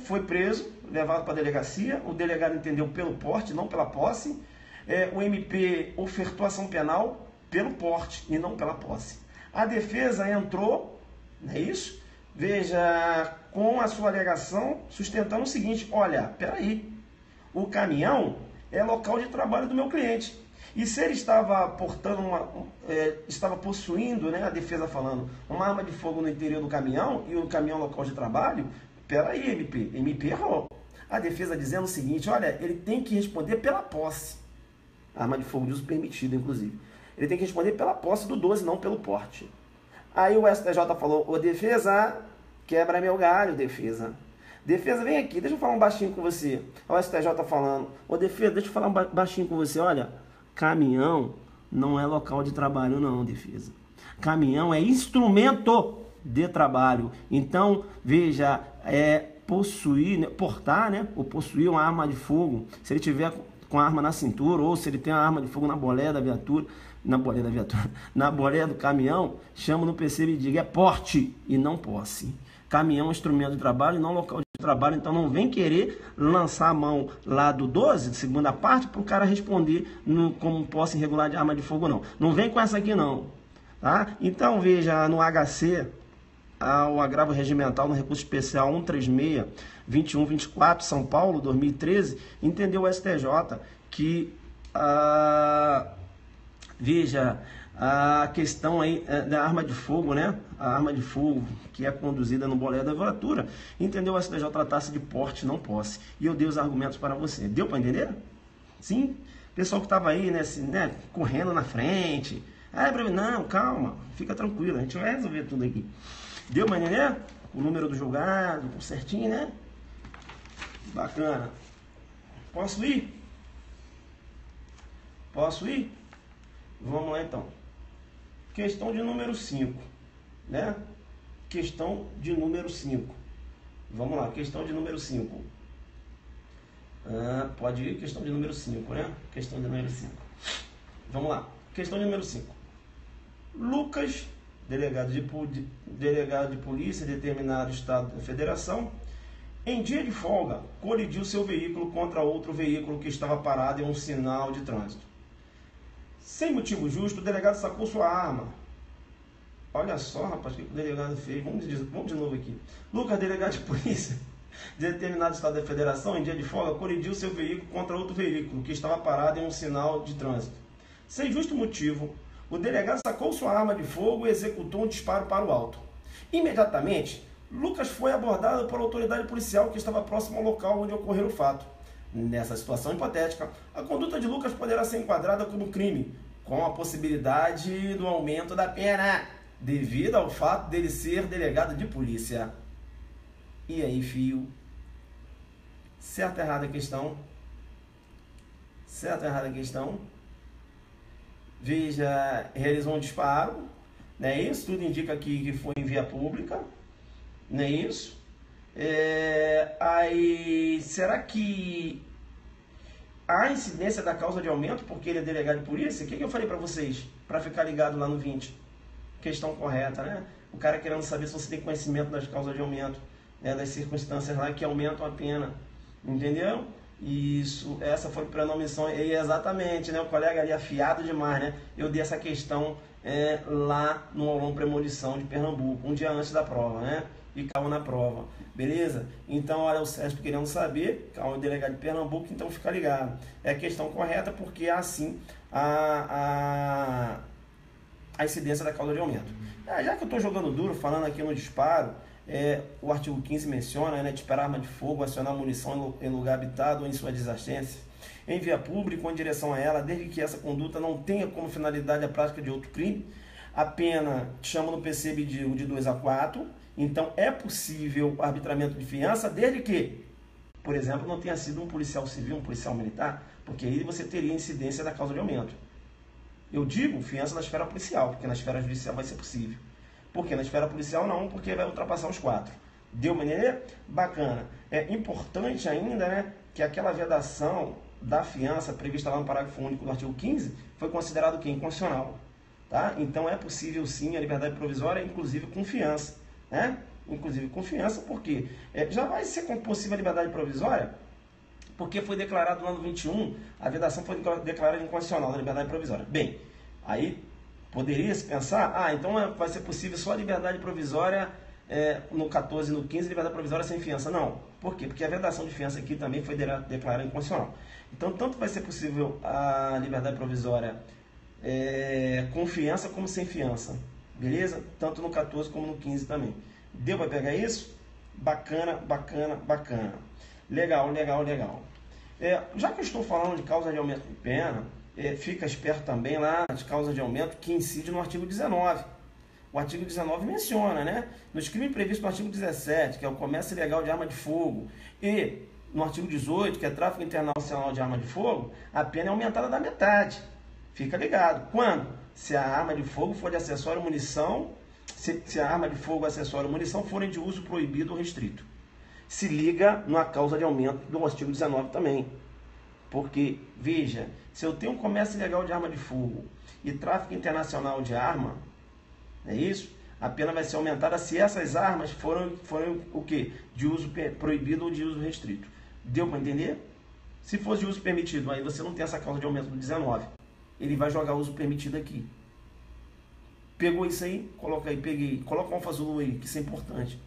Foi preso, levado para a delegacia, o delegado entendeu pelo porte, não pela posse. O MP ofertou ação penal pelo porte e não pela posse. A defesa entrou, não é isso? Veja, com a sua alegação, sustentando o seguinte: olha, peraí, o caminhão é local de trabalho do meu cliente. E se ele estava portando estava possuindo, né, a defesa falando, uma arma de fogo no interior do caminhão e o caminhão local de trabalho, peraí, MP errou. A defesa dizendo o seguinte: olha, ele tem que responder pela posse. Arma de fogo de uso permitido, inclusive. Ele tem que responder pela posse do 12, não pelo porte. Aí o STJ falou: ô defesa, quebra meu galho, defesa. Defesa, vem aqui, deixa eu falar um baixinho com você. O STJ falando: ô defesa, deixa eu falar um baixinho com você, olha. Caminhão não é local de trabalho não, defesa. Caminhão é instrumento de trabalho. Então, veja, possuir, né, portar, né, ou possuir uma arma de fogo, se ele tiver com a arma na cintura, ou se ele tem a arma de fogo na boleia da viatura, na boleia do caminhão, chama no PCB e diga: é porte e não posse. Caminhão é instrumento de trabalho e não local de trabalho. Então não vem querer lançar a mão lá do 12, de segunda parte, para o cara responder como posse irregular de arma de fogo, não. Não vem com essa aqui, não. Tá? Então veja, no HC, o agravo regimental no recurso especial 136-2124, São Paulo, 2013, entendeu o STJ que, veja, a questão aí da arma de fogo, né? A arma de fogo que é conduzida no boleia da viatura, entendeu o STJ tratar-se de porte, não posse. E eu dei os argumentos para você. Deu para entender? Sim? Pessoal que estava aí, né, correndo na frente, Ah, não, calma, fica tranquilo, a gente vai resolver tudo aqui. Deu pra entender? O número do julgado, certinho, né? Bacana. Posso ir? Posso ir? Vamos lá então. Questão de número 5, né? Questão de número 5. Vamos lá, questão de número 5. Pode ir, questão de número 5, né? Questão de número 5. Vamos lá, questão de número 5. Lucas, delegado de polícia, determinado estado da federação, em dia de folga, colidiu seu veículo contra outro veículo que estava parado em um sinal de trânsito. Sem motivo justo, o delegado sacou sua arma. Olha só, rapaz, o que o delegado fez. Vamos de novo aqui. Lucas, delegado de polícia, de determinado estado da federação, em dia de folga, colidiu seu veículo contra outro veículo que estava parado em um sinal de trânsito. Sem justo motivo, o delegado sacou sua arma de fogo e executou um disparo para o alto. Imediatamente, Lucas foi abordado por autoridade policial que estava próximo ao local onde ocorreu o fato. Nessa situação hipotética, a conduta de Lucas poderá ser enquadrada como crime, com a possibilidade do aumento da pena, devido ao fato dele ser delegado de polícia. E aí, fio? Certo ou errada a questão? Certo ou errada a questão? Veja, realizou um disparo, não é isso? Tudo indica aqui que foi em via pública, não é isso? Aí, será que há incidência da causa de aumento porque ele é delegado de polícia? O que eu falei para vocês? Para ficar ligado lá no 20. Questão correta, né? O cara querendo saber se você tem conhecimento das causas de aumento, né? Das circunstâncias lá que aumentam a pena. Entendeu? Isso, essa foi para não missão. E exatamente, né? O colega ali afiado demais, né? Eu dei essa questão lá no aulão premonição de Pernambuco, um dia antes da prova, né? E caiu na prova, beleza? Então, olha o Sérgio querendo saber, caiu o delegado de Pernambuco, então fica ligado. É a questão correta porque há sim a incidência da causa de aumento. Já que eu estou jogando duro, falando aqui no disparo, o artigo 15 menciona, né, disparar arma de fogo, acionar munição em lugar habitado ou em sua desistência, em via pública ou em direção a ela, desde que essa conduta não tenha como finalidade a prática de outro crime. A pena, chama no PCB de 2 a 4, então é possível o arbitramento de fiança, desde que, por exemplo, não tenha sido um policial civil, um policial militar, porque aí você teria incidência da causa de aumento. Eu digo fiança na esfera policial, porque na esfera judicial vai ser possível. Por que na esfera policial não? Porque vai ultrapassar os 4. Deu uma ideia? Bacana. É importante ainda, né, que aquela vedação da fiança prevista lá no parágrafo único do artigo 15 foi considerado o quê? Inconstitucional. Tá? Então é possível sim a liberdade provisória, inclusive com fiança. Né? Inclusive com fiança, porque já vai ser possível a liberdade provisória, porque foi declarado no ano 21, a vedação foi declarada inconstitucional da liberdade provisória. Bem, aí poderia se pensar, então vai ser possível só a liberdade provisória no 14 e no 15, liberdade provisória sem fiança. Não. Por quê? Porque a vedação de fiança aqui também foi declarada inconstitucional. Então, tanto vai ser possível a liberdade provisória com fiança como sem fiança. Beleza? Tanto no 14 como no 15 também. Deu para pegar isso? Bacana, bacana, bacana. Legal, legal, legal. Já que eu estou falando de causa de aumento de pena, fica esperto também lá nas causas de aumento que incide no artigo 19. O artigo 19 menciona, né? Nos crimes previstos no artigo 17, que é o comércio ilegal de arma de fogo, e no artigo 18, que é tráfico internacional de arma de fogo, a pena é aumentada da metade. Fica ligado. Quando? Se a arma de fogo for de acessório munição, se a arma de fogo, acessório munição forem de uso proibido ou restrito. Se liga na causa de aumento do artigo 19 também. Porque, veja, se eu tenho um comércio ilegal de arma de fogo e tráfico internacional de arma, é isso? A pena vai ser aumentada se essas armas forem o quê? De uso proibido ou de uso restrito. Deu para entender? Se fosse de uso permitido, aí você não tem essa causa de aumento do 19. Ele vai jogar uso permitido aqui. Pegou isso aí? Coloca aí, peguei. Coloca o alfazulu aí, que isso é importante.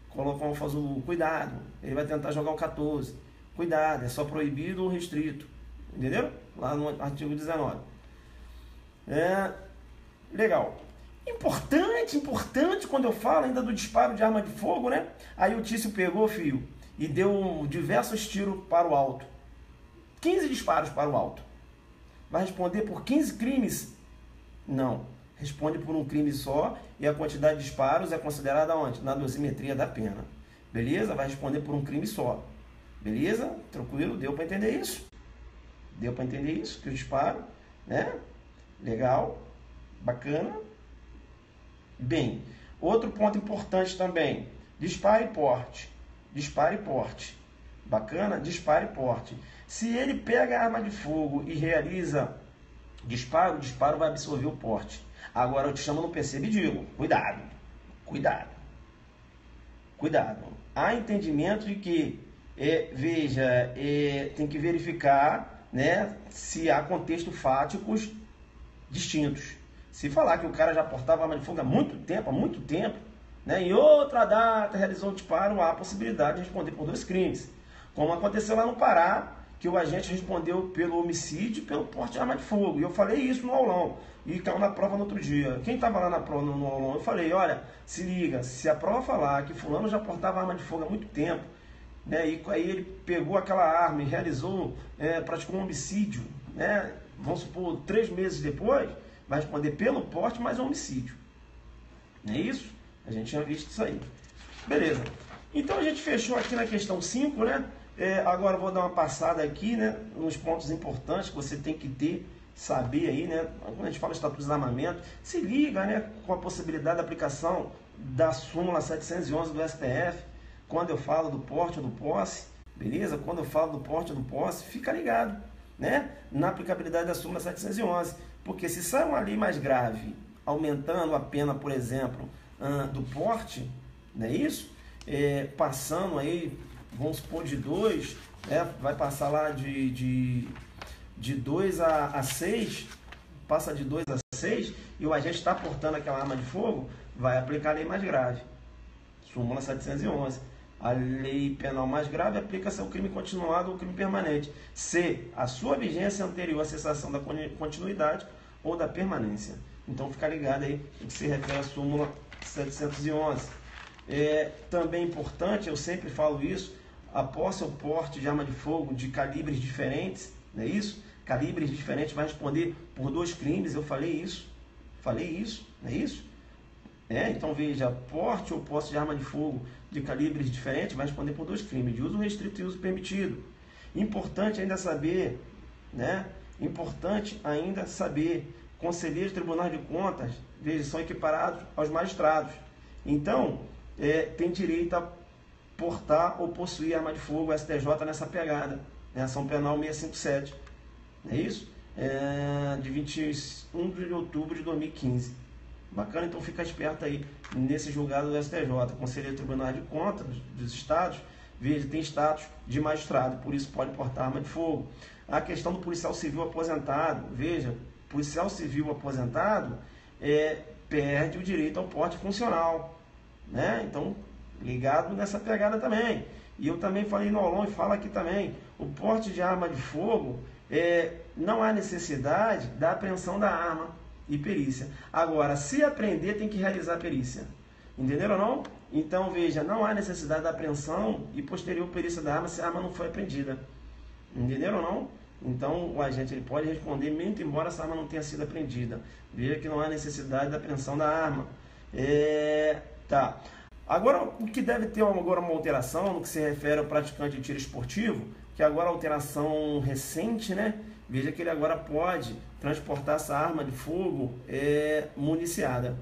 Coloca o alfazulu. Cuidado. Ele vai tentar jogar o 14. Cuidado, é só proibido ou restrito. Entendeu? Lá no artigo 19. Legal. Importante quando eu falo ainda do disparo de arma de fogo, né? Aí o Tício pegou, filho, e deu diversos tiros para o alto. 15 disparos para o alto. Vai responder por 15 crimes, Não. Responde por um crime só e a quantidade de disparos é considerada onde? Na dosimetria da pena. Beleza? Vai responder por um crime só. Beleza? Tranquilo? Deu para entender isso? Deu para entender isso? Que o disparo, né? Legal. Bacana. Bem, outro ponto importante também. Disparo e porte. Disparo e porte. Bacana? Disparo e porte. Se ele pega a arma de fogo e realiza disparo, o disparo vai absorver o porte. Agora eu te chamo no percebo e digo, cuidado, cuidado, cuidado. Há entendimento de que, veja, tem que verificar, né, se há contextos fáticos distintos. Se falar que o cara já portava arma de fogo há muito tempo, né, em outra data realizou o disparo, há a possibilidade de responder por 2 crimes. Como aconteceu lá no Pará, que o agente respondeu pelo homicídio e pelo porte de arma de fogo. E eu falei isso no aulão. E caiu na prova no outro dia. Quem estava lá na prova, no aulão, eu falei, olha, se liga, se a prova falar que fulano já portava arma de fogo há muito tempo, né, e aí ele pegou aquela arma e realizou, praticou um homicídio, né, vamos supor, 3 meses depois, vai responder pelo porte mais um homicídio. Não é isso? A gente tinha visto isso aí. Beleza. Então a gente fechou aqui na questão 5, né? Agora eu vou dar uma passada aqui, né, nos pontos importantes que você tem que ter, saber aí, né? Quando a gente fala de estatuto de armamento, se liga, né, com a possibilidade da aplicação da súmula 711 do STF, quando eu falo do porte ou do posse, beleza? Quando eu falo do porte ou do posse, fica ligado, né, na aplicabilidade da súmula 711, porque se sai uma lei mais grave, aumentando a pena, por exemplo, do porte, não é isso? Passando aí, vamos supor, de 2, vai passar lá de 2 a 6, passa de 2 a 6, e o agente está portando aquela arma de fogo, vai aplicar a lei mais grave. Súmula 711. A lei penal mais grave aplica-se ao crime continuado ou crime permanente, se a sua vigência é anterior à cessação da continuidade ou da permanência. Então fica ligado aí o que se refere à súmula 711. Também importante, eu sempre falo isso, a posse ou porte de arma de fogo de calibres diferentes, não é isso? Calibres diferentes vai responder por 2 crimes, eu falei isso, não é isso? Então veja, porte ou posse de arma de fogo de calibres diferentes vai responder por 2 crimes, de uso restrito e uso permitido. Importante ainda saber, né? Importante ainda saber, conselheiros de tribunais de contas, veja, são equiparados aos magistrados. Então, tem direito a portar ou possuir arma de fogo, STJ nessa pegada, né? Ação Penal 657, não é isso? De 21 de outubro de 2015. Bacana? Então fica esperto aí nesse julgado do STJ. Conselheiro de Tribunais de Contas dos Estados, veja, tem status de magistrado, por isso pode portar arma de fogo. A questão do policial civil aposentado, veja, policial civil aposentado perde o direito ao porte funcional, né? Então, ligado nessa pegada também. E eu também falei no aulão e falo aqui também, o porte de arma de fogo, não há necessidade da apreensão da arma e perícia. Agora, se apreender, tem que realizar a perícia. Entenderam ou não? Então, veja, não há necessidade da apreensão e posterior perícia da arma se a arma não foi apreendida. Entenderam ou não? Então, o agente ele pode responder, mesmo embora essa arma não tenha sido apreendida. Veja que não há necessidade da apreensão da arma. Tá. Agora, o que deve ter agora uma alteração no que se refere ao praticante de tiro esportivo, que agora a alteração recente, né? Veja que ele agora pode transportar essa arma de fogo municiada,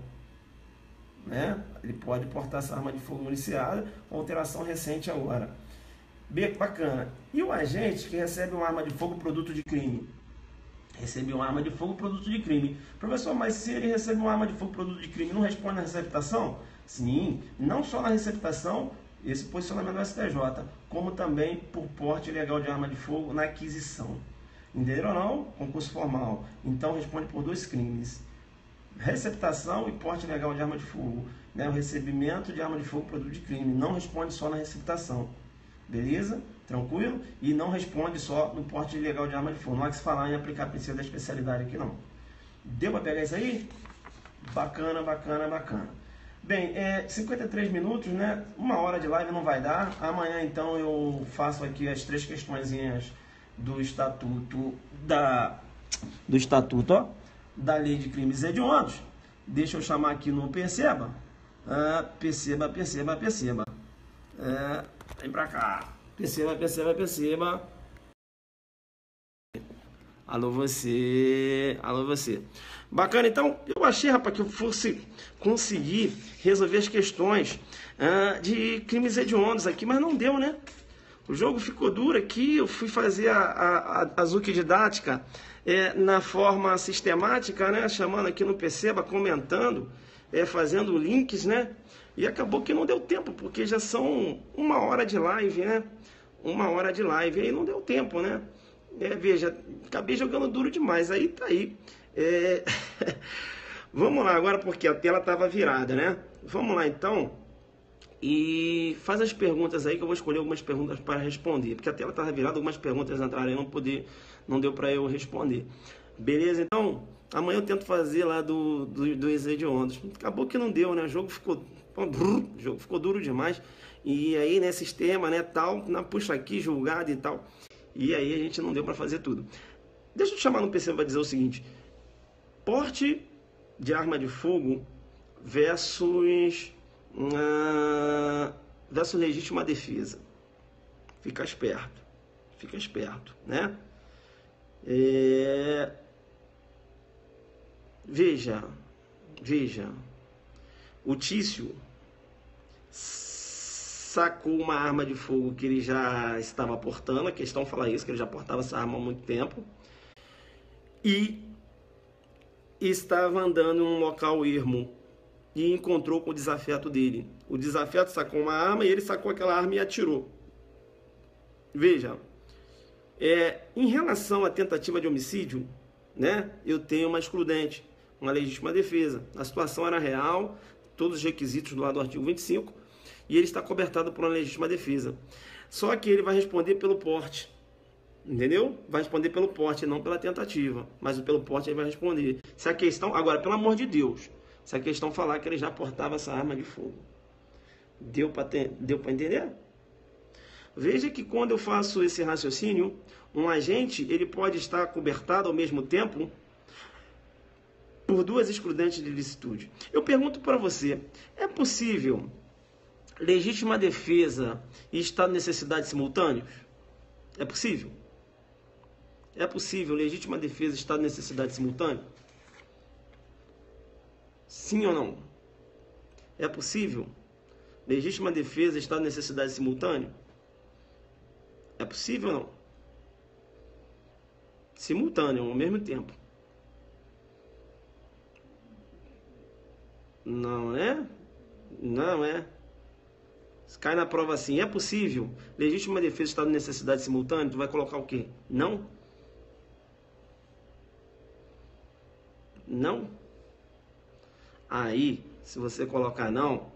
né? Ele pode portar essa arma de fogo municiada, alteração recente agora. Bacana. E o agente que recebe uma arma de fogo produto de crime? Recebeu uma arma de fogo produto de crime. Professor, mas se ele recebe uma arma de fogo produto de crime, não responde na receptação? Sim, não só na receptação, esse posicionamento do STJ, como também por porte ilegal de arma de fogo na aquisição. Entenderam ou não? Concurso formal. Então responde por 2 crimes. Receptação e porte ilegal de arma de fogo. Né? O recebimento de arma de fogo produto de crime. Não responde só na receptação. Beleza? Tranquilo? E não responde só no porte ilegal de arma de fogo. Não há que se falar em aplicar a princípio da especialidade aqui não. Deu para pegar isso aí? Bacana, bacana, bacana. Bem, 53 minutos, né? 1 hora de live não vai dar. Amanhã, então, eu faço aqui as 3 questõezinhas do estatuto, ó, da lei de crimes hediondos. Deixa eu chamar aqui no perceba. Perceba. Vem pra cá. Perceba. Alô você. Bacana, então eu achei, rapaz, que eu fosse conseguir resolver as questões de crimes hediondos aqui, mas não deu, né? O jogo ficou duro aqui, eu fui fazer a Zuki didática na forma sistemática, né? Chamando aqui no Perceba, comentando, fazendo links, né? E acabou que não deu tempo, porque já são 1 hora de live, né? 1 hora de live, aí não deu tempo, né? Veja, acabei jogando duro demais, aí tá aí. Vamos lá agora, porque a tela estava virada, né? Vamos lá então. E faz as perguntas aí que eu vou escolher algumas perguntas para responder. Porque a tela estava virada, algumas perguntas entraram aí, não deu para eu responder. Beleza? Então, amanhã eu tento fazer lá dos hediondos. Acabou que não deu, né? O jogo ficou duro demais. E aí, né, sistema, né, tal, puxa aqui, julgado e tal. E aí a gente não deu para fazer tudo. Deixa eu te chamar no PC para dizer o seguinte. Porte de arma de fogo versus legítima defesa. Fica esperto, né? Veja, o Tício sacou uma arma de fogo que ele já estava portando, a questão fala isso, que ele já portava essa arma há muito tempo, e estava andando em um local ermo, e encontrou com o desafeto dele. O desafeto sacou uma arma e ele sacou aquela arma e atirou. Veja, em relação à tentativa de homicídio, né, eu tenho uma excludente, uma legítima defesa. A situação era real, todos os requisitos do lado do artigo 25, e ele está cobertado por uma legítima defesa. Só que ele vai responder pelo porte, entendeu? Vai responder pelo porte, não pela tentativa, mas pelo porte ele vai responder. Se a questão, agora, pelo amor de Deus, se a questão falar que ele já portava essa arma de fogo, deu para entender? Veja que quando eu faço esse raciocínio, um agente ele pode estar cobertado ao mesmo tempo por 2 excludentes de ilicitude. Eu pergunto para você, é possível legítima defesa e estado de necessidade simultâneos? É possível? É possível legítima defesa e estado de necessidade simultâneo? Sim ou não? É possível legítima defesa e estado de necessidade simultâneo? É possível ou não? Simultâneo, ao mesmo tempo. Não é? Não é. Cai na prova assim. É possível legítima defesa e estado de necessidade simultâneo? Tu vai colocar o quê? Não? Não? Aí, se você colocar não,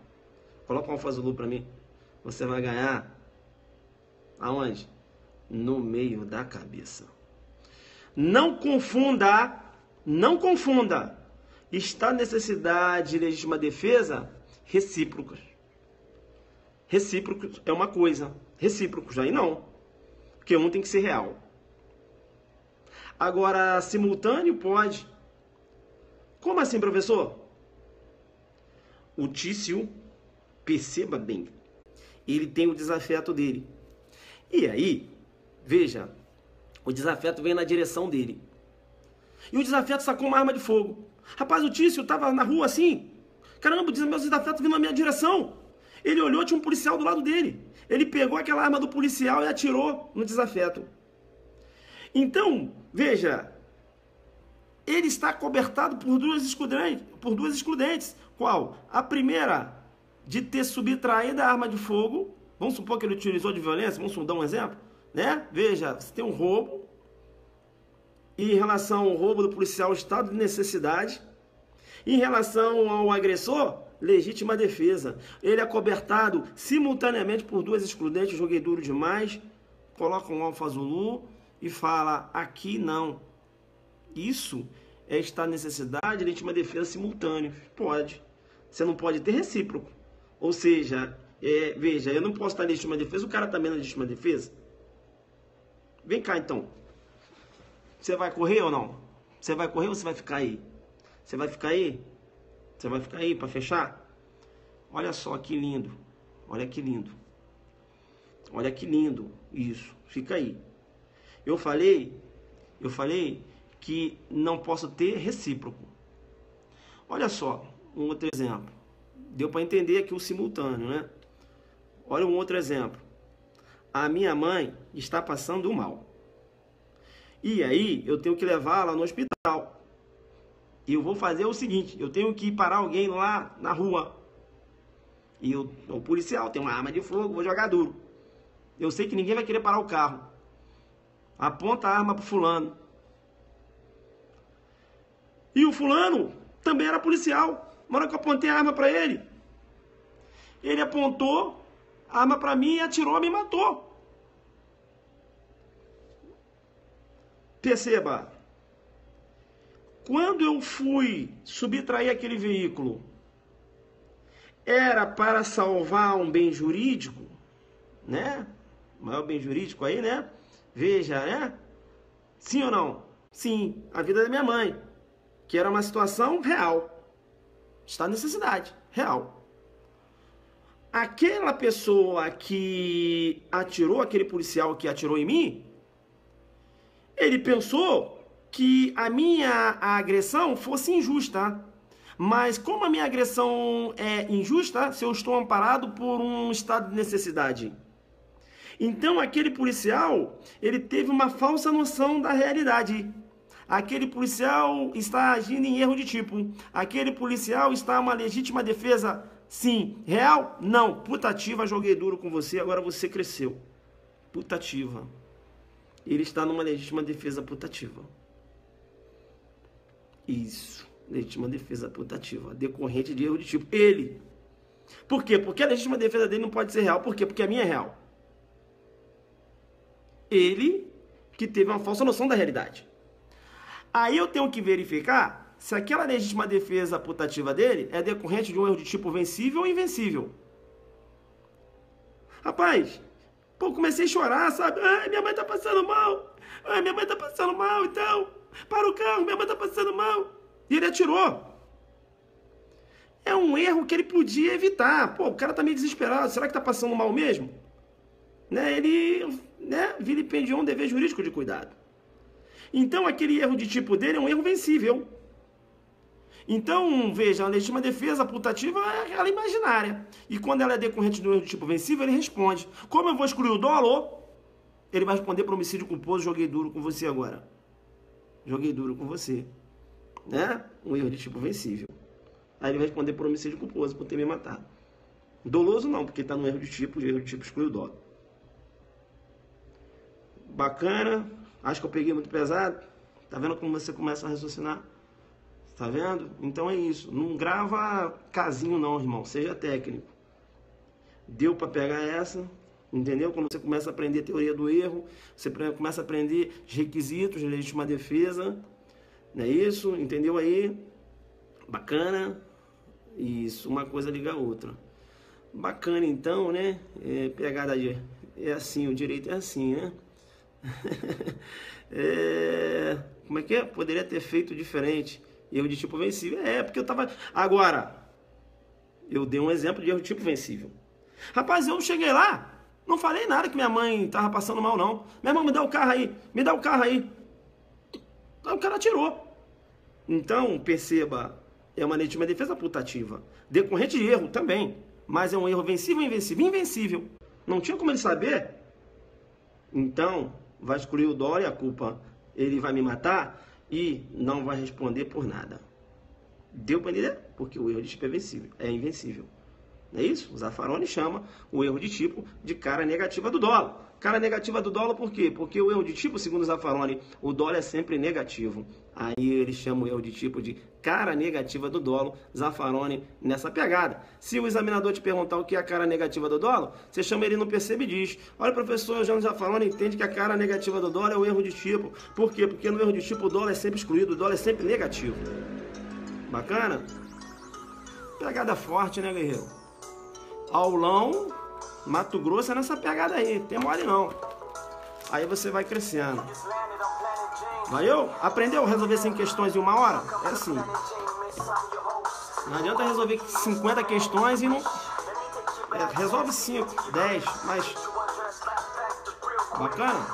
coloca um alfa azul para mim. Você vai ganhar aonde? No meio da cabeça. Não confunda estado de necessidade e legítima defesa recíprocos. Recíprocos é uma coisa, recíprocos aí não, porque um tem que ser real. Agora, simultâneo pode. Como assim, professor? O Tício, perceba bem, ele tem o desafeto dele. E aí, veja, o desafeto vem na direção dele. E o desafeto sacou uma arma de fogo. Rapaz, o Tício estava na rua assim. Caramba, meus desafetos vindo na minha direção. Ele olhou, tinha um policial do lado dele. Ele pegou aquela arma do policial e atirou no desafeto. Então, veja, ele está cobertado por 2 excludentes. Qual? A primeira, de ter subtraído a arma de fogo. Vamos supor que ele utilizou de violência, vamos dar um exemplo, né? Veja, você tem um roubo, e em relação ao roubo do policial, estado de necessidade. Em relação ao agressor, legítima defesa. Ele é cobertado simultaneamente por 2 excludentes, joguei duro demais, coloca um alfa azul e fala, aqui não. Isso é estado de necessidade e legítima defesa simultâneo. Pode. Você não pode ter recíproco. Ou seja, veja, eu não posso estar em legítima defesa, o cara também na legítima defesa. Vem cá então. Você vai correr ou não? Você vai correr ou você vai ficar aí? Você vai ficar aí? Você vai ficar aí para fechar? Olha só que lindo. Olha que lindo. Olha que lindo isso. Fica aí. Eu falei que não posso ter recíproco. Olha só, um outro exemplo. Deu para entender aqui o simultâneo, né? Olha um outro exemplo. A minha mãe está passando mal. E aí eu tenho que levá-la no hospital. E eu vou fazer o seguinte, eu tenho que parar alguém lá na rua. E o policial tem uma arma de fogo, vou jogar duro. Eu sei que ninguém vai querer parar o carro. Aponta a arma pro fulano. E o fulano também era policial. Na hora que eu apontei a arma para ele, ele apontou a arma para mim e atirou, me matou. Perceba, quando eu fui subtrair aquele veículo, era para salvar um bem jurídico, né? O maior bem jurídico aí, né? Veja, né? Sim ou não? Sim, a vida da minha mãe, que era uma situação real. Está em necessidade, real. Aquela pessoa que atirou, aquele policial que atirou em mim, ele pensou que a minha agressão fosse injusta. Mas como a minha agressão é injusta, se eu estou amparado por um estado de necessidade? Então aquele policial, ele teve uma falsa noção da realidade. Aquele policial está agindo em erro de tipo. Aquele policial está uma legítima defesa? Sim. Real? Não. Putativa, joguei duro com você, agora você cresceu. Putativa. Ele está numa legítima defesa putativa. Isso. Legítima defesa putativa. Decorrente de erro de tipo. Ele. Por quê? Porque a legítima defesa dele não pode ser real. Por quê? Porque a minha é real. Ele que teve uma falsa noção da realidade. Aí eu tenho que verificar se aquela legítima defesa putativa dele é decorrente de um erro de tipo vencível ou invencível. Rapaz, pô, comecei a chorar, sabe? Ai, minha mãe tá passando mal. Ai, minha mãe tá passando mal, então. Para o carro, minha mãe tá passando mal. E ele atirou. É um erro que ele podia evitar. Pô, o cara tá meio desesperado. Será que tá passando mal mesmo? Né? Ele, né, vilipendiou um dever jurídico de cuidado. Então, aquele erro de tipo dele é um erro vencível. Então, veja, a legítima defesa putativa é aquela imaginária. E quando ela é decorrente do erro de tipo vencível, ele responde. Como eu vou excluir o dolo, ele vai responder por homicídio culposo, joguei duro com você agora. Joguei duro com você. Né? Um erro de tipo vencível. Aí ele vai responder por homicídio culposo, por ter me matado. Doloso não, porque está no erro de tipo exclui o dolo. Bacana. Acho que eu peguei muito pesado. Tá vendo como você começa a raciocinar? Tá vendo? Então é isso. Não grava casinho não, irmão. Seja técnico. Deu para pegar essa? Entendeu? Quando você começa a aprender a teoria do erro, você começa a aprender os requisitos de legítima defesa. Não é isso? Entendeu aí? Bacana. Isso. Uma coisa liga a outra. Bacana então, né? Pegada de... É assim, o direito é assim, né? Como é que é? Poderia ter feito diferente. Erro de tipo vencível. Porque eu tava... Agora, eu dei um exemplo de erro de tipo vencível. Rapaz, eu cheguei lá, não falei nada que minha mãe tava passando mal, não. Meu irmão, me dá o carro aí. Me dá o carro aí. Aí o cara atirou. Então, perceba, é uma legítima defesa putativa. Decorrente de erro também. Mas é um erro vencível ou invencível? Invencível. Não tinha como ele saber. Então... vai excluir o dolo e a culpa, ele vai me matar e não vai responder por nada. Deu para entender? Porque o erro de tipo é invencível. Não é isso? O Zaffaroni chama o erro de tipo de cara negativa do dolo. Cara negativa do dolo por quê? Porque o erro de tipo, segundo o Zaffaroni, o dolo é sempre negativo. Aí ele chama o erro de tipo de cara negativa do dolo, Zaffaroni nessa pegada. Se o examinador te perguntar o que é a cara negativa do dolo, você chama ele no percebe e diz: olha, professor, o Zaffaroni entende que a cara negativa do dolo é o erro de tipo. Por quê? Porque no erro de tipo o dolo é sempre excluído, o dolo é sempre negativo. Bacana? Pegada forte, né, guerreiro? Aulão, Mato Grosso é nessa pegada aí, tem mole não. Aí você vai crescendo. Valeu? Aprendeu a resolver 100 questões em 1 hora? É assim. Não adianta resolver 50 questões e não... resolve 5, 10, mas... Bacana?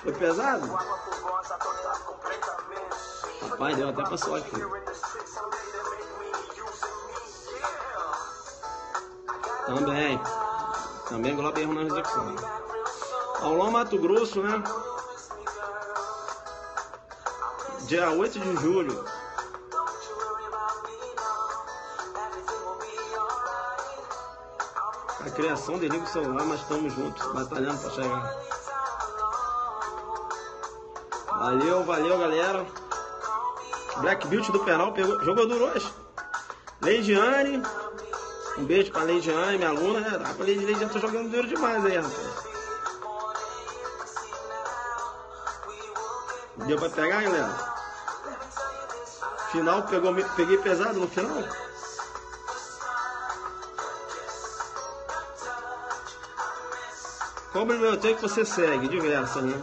Foi pesado? Rapaz, deu até pra suar aqui. Também Globo erro na execução. Aulão Mato Grosso, né? Dia 8 de julho. A criação desliga o celular, mas estamos juntos, batalhando para chegar. Valeu, galera. Black Beauty do Penal jogou duro hoje. Leidiane. Um beijo pra Leidiane, minha aluna, né? A Leidiane tá jogando duro demais aí, rapaz. Deu pra pegar, galera? Final, peguei pesado no final. Qual biblioteca que você segue? Diversa, né?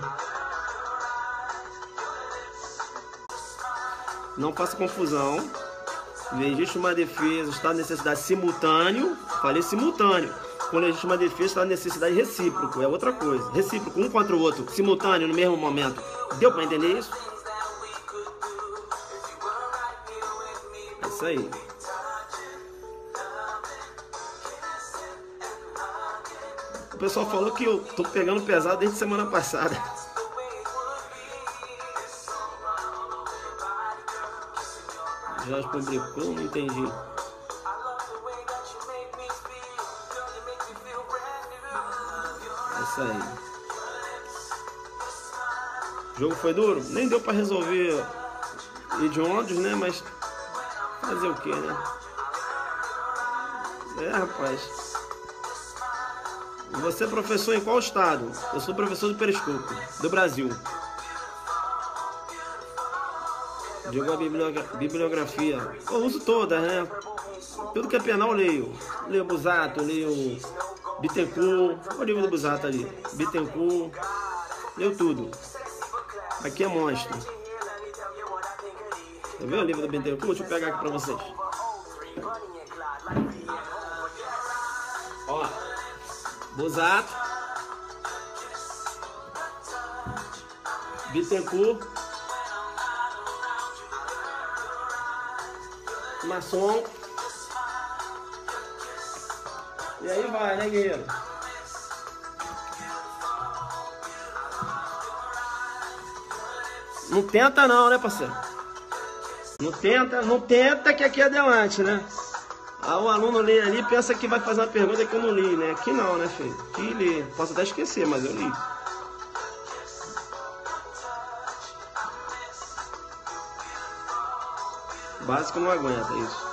Não faça confusão. Legítima defesa, estado de necessidade simultâneo. Falei simultâneo. Com legítima defesa, estado de necessidade recíproco. É outra coisa. Recíproco, um contra o outro. Simultâneo, no mesmo momento. Deu pra entender isso? É isso aí. O pessoal falou que eu tô pegando pesado desde semana passada. Já publicou? Não entendi. É isso aí. O jogo foi duro? Nem deu pra resolver hediondos, né? Mas fazer o que, né? Rapaz. Você é professor em qual estado? Eu sou professor do Periscope, do Brasil. Jogou a bibliografia. Eu uso todas, né? Tudo que é penal eu leio. Leio Busato, leio Bittencourt. Olha o livro do Busato ali. Bittencourt. Leio tudo. Aqui é monstro. Tá vendo o livro do Bittencourt? Deixa eu pegar aqui pra vocês. Ó. Busato. Bittencourt. Maçom. E aí vai, né, guerreiro? Não tenta não, né, parceiro? Não tenta que aqui é adelante, né? O aluno lê ali e pensa que vai fazer uma pergunta que eu não li, né? Aqui não, né, filho? Aqui lê. Posso até esquecer, mas eu li. Básico não aguenta isso.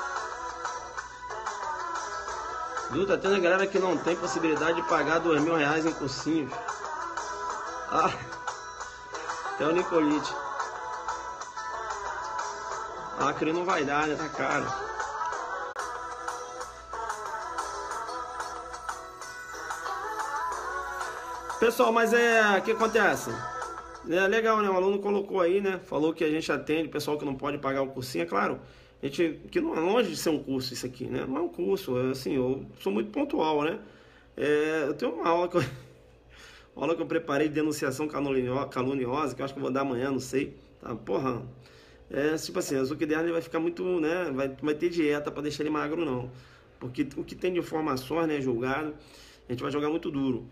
Viu? Tá tendo a galera que não tem possibilidade de pagar R$2.000 em cursinhos. Até o Nicolite. Acre não vai dar, né? Tá caro. Pessoal, mas o que acontece? É legal, né? O aluno colocou aí, né? Falou que a gente atende pessoal que não pode pagar o cursinho. É claro, a gente, que não é longe de ser um curso isso aqui, né? Não é um curso, assim, eu sou muito pontual, né? Eu tenho uma aula que eu preparei de denunciação caluniosa, que eu acho que eu vou dar amanhã, não sei. Tá? Porra, tipo assim, a Zuckerberg vai ficar muito, né? Vai ter dieta para deixar ele magro, não. Porque o que tem de informações, né, julgado, a gente vai jogar muito duro.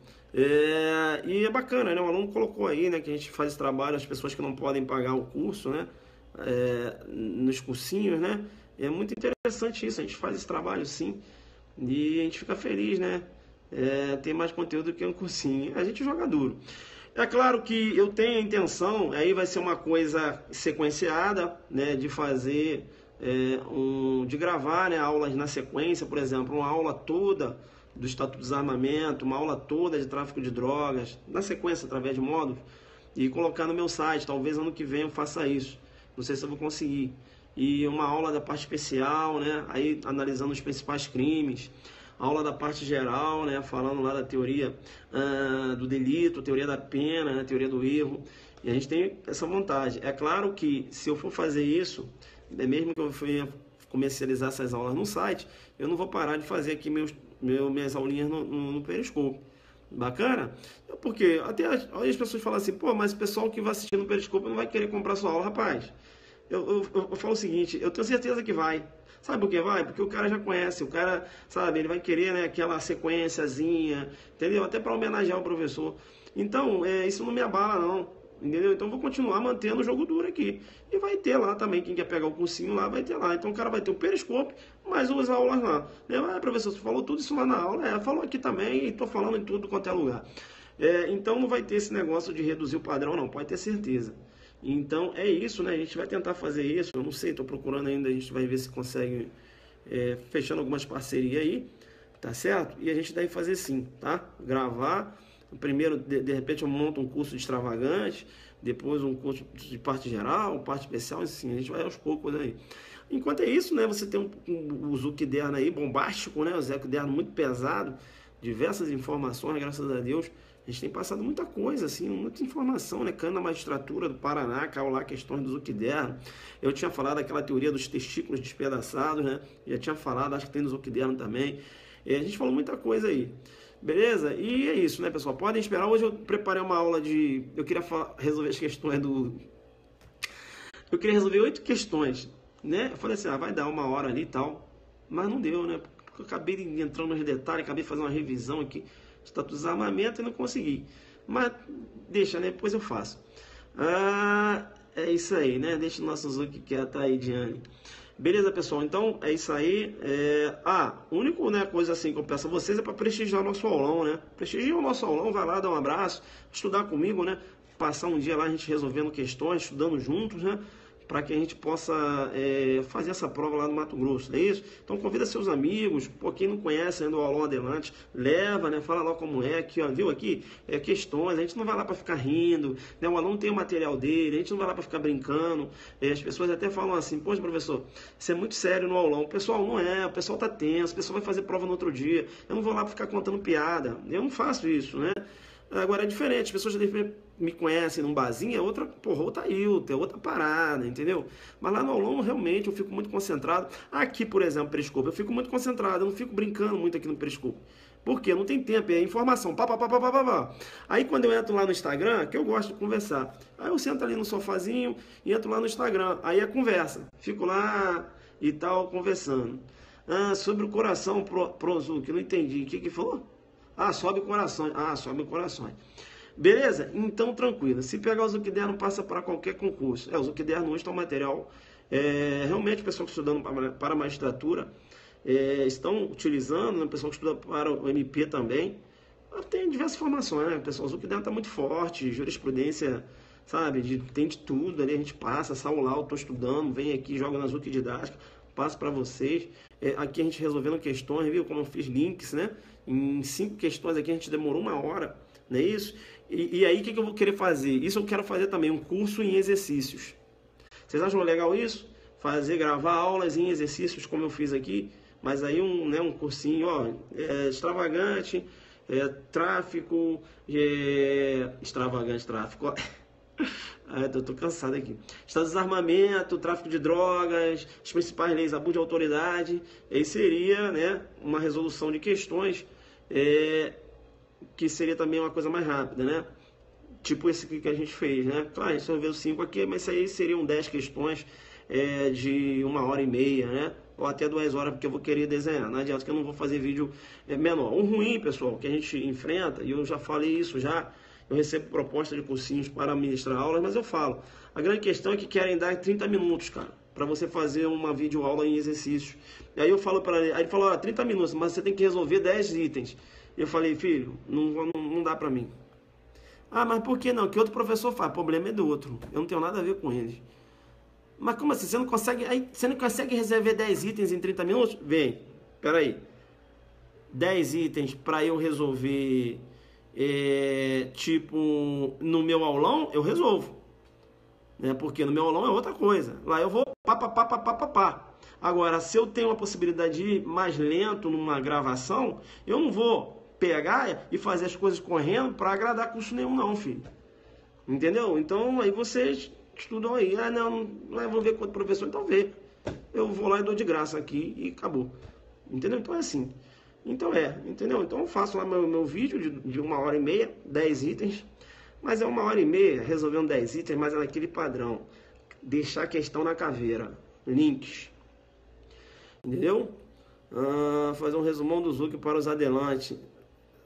E é bacana, né? O aluno colocou aí, né, que a gente faz esse trabalho, as pessoas que não podem pagar o curso, né, nos cursinhos, né? É muito interessante isso, a gente faz esse trabalho sim, e a gente fica feliz, né? Tem mais conteúdo que um cursinho. A gente joga duro. É claro que eu tenho a intenção, aí vai ser uma coisa sequenciada, né, de fazer, de gravar, né, aulas na sequência, por exemplo, uma aula toda do Estatuto do Desarmamento, uma aula toda de tráfico de drogas, na sequência, através de módulos, e colocar no meu site. Talvez ano que vem eu faça isso. Não sei se eu vou conseguir. E uma aula da parte especial, né? Aí analisando os principais crimes. Aula da parte geral, né? Falando lá da teoria do delito, teoria da pena, né? Teoria do erro. E a gente tem essa vontade. É claro que se eu for fazer isso, mesmo que eu venha comercializar essas aulas no site, eu não vou parar de fazer aqui minhas aulinhas no Periscope. Bacana? Porque até as pessoas falam assim, pô, mas o pessoal que vai assistir no Periscope não vai querer comprar sua aula. Rapaz, eu falo o seguinte, eu tenho certeza que vai. Sabe por que vai? Porque o cara já conhece, o cara, sabe, ele vai querer, né, aquela sequenciazinha, entendeu? Até para homenagear o professor. Então, isso não me abala, não. Entendeu? Então, eu vou continuar mantendo o jogo duro aqui. E vai ter lá também, quem quer pegar o cursinho lá, vai ter lá. Então, o cara vai ter o Periscope, mais as aulas lá. Professor, você falou tudo isso lá na aula? Falou aqui também e estou falando em tudo quanto é lugar. Então, não vai ter esse negócio de reduzir o padrão, não. Pode ter certeza. Então, é isso, né? A gente vai tentar fazer isso. Eu não sei, estou procurando ainda. A gente vai ver se consegue, fechando algumas parcerias aí. Tá certo? E a gente deve fazer sim, tá? Gravar. Primeiro, de repente, eu monto um curso de extravagante, depois um curso de parte geral, parte especial, assim, a gente vai aos poucos aí. Enquanto é isso, né, você tem o Zuckerderno aí, bombástico, né, o Zuckerderno muito pesado, diversas informações, graças a Deus, a gente tem passado muita coisa, assim, muita informação, né, Cana Magistratura do Paraná, caiu lá questões do Zuckerderno, eu tinha falado daquela teoria dos testículos despedaçados, né, já tinha falado, acho que tem no Zuckerderno também, a gente falou muita coisa aí. Beleza? E é isso, né, pessoal? Podem esperar. Hoje eu preparei uma aula de... Eu queria resolver as questões Eu queria resolver 8 questões, né? Eu falei assim, vai dar 1 hora ali e tal. Mas não deu, né? Porque eu acabei entrando nos detalhes, acabei fazendo uma revisão aqui, status de armamento e não consegui. Mas deixa, né? Depois eu faço. É isso aí, né? Deixa o nosso Zuki quieto aí, Diane. Beleza, pessoal? Então, é isso aí. A única, né, coisa assim que eu peço a vocês é para prestigiar o nosso aulão, né? Prestigiar o nosso aulão, vai lá, dá um abraço, estudar comigo, né? Passar um dia lá a gente resolvendo questões, estudando juntos, né? Para que a gente possa fazer essa prova lá no Mato Grosso, não é isso? Então convida seus amigos, pô, quem não conhece ainda o Aulão Adelante, leva, né? Fala lá como é, aqui, ó, viu aqui? Questões, a gente não vai lá para ficar rindo, né? O aluno tem o material dele, a gente não vai lá para ficar brincando. As pessoas até falam assim, poxa, professor, isso é muito sério no aulão. O pessoal não o pessoal tá tenso, o pessoal vai fazer prova no outro dia, eu não vou lá para ficar contando piada, eu não faço isso, né? Agora é diferente, as pessoas me conhecem num barzinho, é outra Ailton, é outra parada, entendeu? Mas lá no aulão, realmente, eu fico muito concentrado. Aqui, por exemplo, Periscope, eu fico muito concentrado, eu não fico brincando muito aqui no Periscope. Por quê? Não tem tempo, é informação, pá. Aí quando eu entro lá no Instagram, que eu gosto de conversar, aí eu sento ali no sofazinho e entro lá no Instagram, aí é conversa, fico lá e tal, conversando. Sobre o coração, Prozu, que não entendi, o que falou? Sobe corações. Sobe corações. Beleza? Então, tranquilo. Se pegar o Zuckerderno, passa para qualquer concurso. O Zuckerderno hoje está um material... realmente, o pessoal que está estudando para a magistratura estão utilizando, né? O pessoal que estuda para o MP também. Tem diversas formações, né? O pessoal, o Zuckerderno está muito forte, jurisprudência, sabe? Tem de tudo ali, a gente passa, saio lá, eu estou estudando, vem aqui, joga na Zuc Didática, passo para vocês. Aqui a gente resolvendo questões, viu? Como eu fiz links, né? Em 5 questões aqui a gente demorou 1 hora, não é isso? E aí o que eu vou querer fazer? Isso eu quero fazer também, um curso em exercícios. Vocês acham legal isso? Gravar aulas em exercícios como eu fiz aqui, mas aí um cursinho, extravagante, tráfico, extravagante, tráfico, tô cansado aqui. Estado de desarmamento, tráfico de drogas, as principais leis, abuso de autoridade. Aí seria, né, uma resolução de questões que seria também uma coisa mais rápida, né? Tipo esse que a gente fez, né? Claro, a gente resolveu 5 aqui, mas isso aí seriam 10 questões de 1h30, né? Ou até 2 horas, porque eu vou querer desenhar. Não adianta que eu não vou fazer vídeo menor. O ruim, pessoal, que a gente enfrenta, e eu já falei isso já, eu recebo proposta de cursinhos para ministrar aulas, mas eu falo, a grande questão é que querem dar 30 minutos, cara, para você fazer uma videoaula em exercícios. E aí eu falo para ele, aí ele falou, 30 minutos, mas você tem que resolver 10 itens. E eu falei, filho, não dá para mim. Mas por que não? Que outro professor faz? O problema é do outro. Eu não tenho nada a ver com eles. Mas como assim? Você não consegue resolver 10 itens em 30 minutos? Vem, peraí. 10 itens para eu resolver, tipo, no meu aulão, eu resolvo. Né? Porque no meu aulão é outra coisa. Lá eu vou pá. Agora, se eu tenho a possibilidade de ir mais lento numa gravação, eu não vou pegar e fazer as coisas correndo para agradar curso nenhum não, filho. Entendeu? Então, aí vocês Estudam aí. Ah, não, vou ver com outro professor, então vê. Eu vou lá e dou de graça aqui e acabou. Entendeu? Então é assim. Então entendeu? Então eu faço lá meu vídeo de 1h30, 10 itens. Mas é 1h30 resolvendo 10 itens, mas é naquele padrão. Deixar a questão na caveira. Links. Entendeu? Fazer um resumão do Zuc para os adelantes.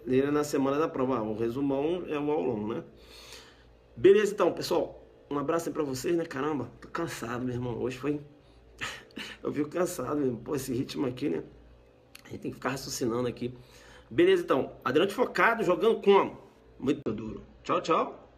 Ele na semana da prova. O resumão é o aulão, né? Beleza, então, pessoal. Um abraço aí pra vocês, né? Caramba, tô cansado, meu irmão. Hoje foi... Eu fico cansado mesmo. Pô, esse ritmo aqui, né? A gente tem que ficar raciocinando aqui. Beleza, então. Adelante focado, jogando como? Muito duro. Tchau, tchau.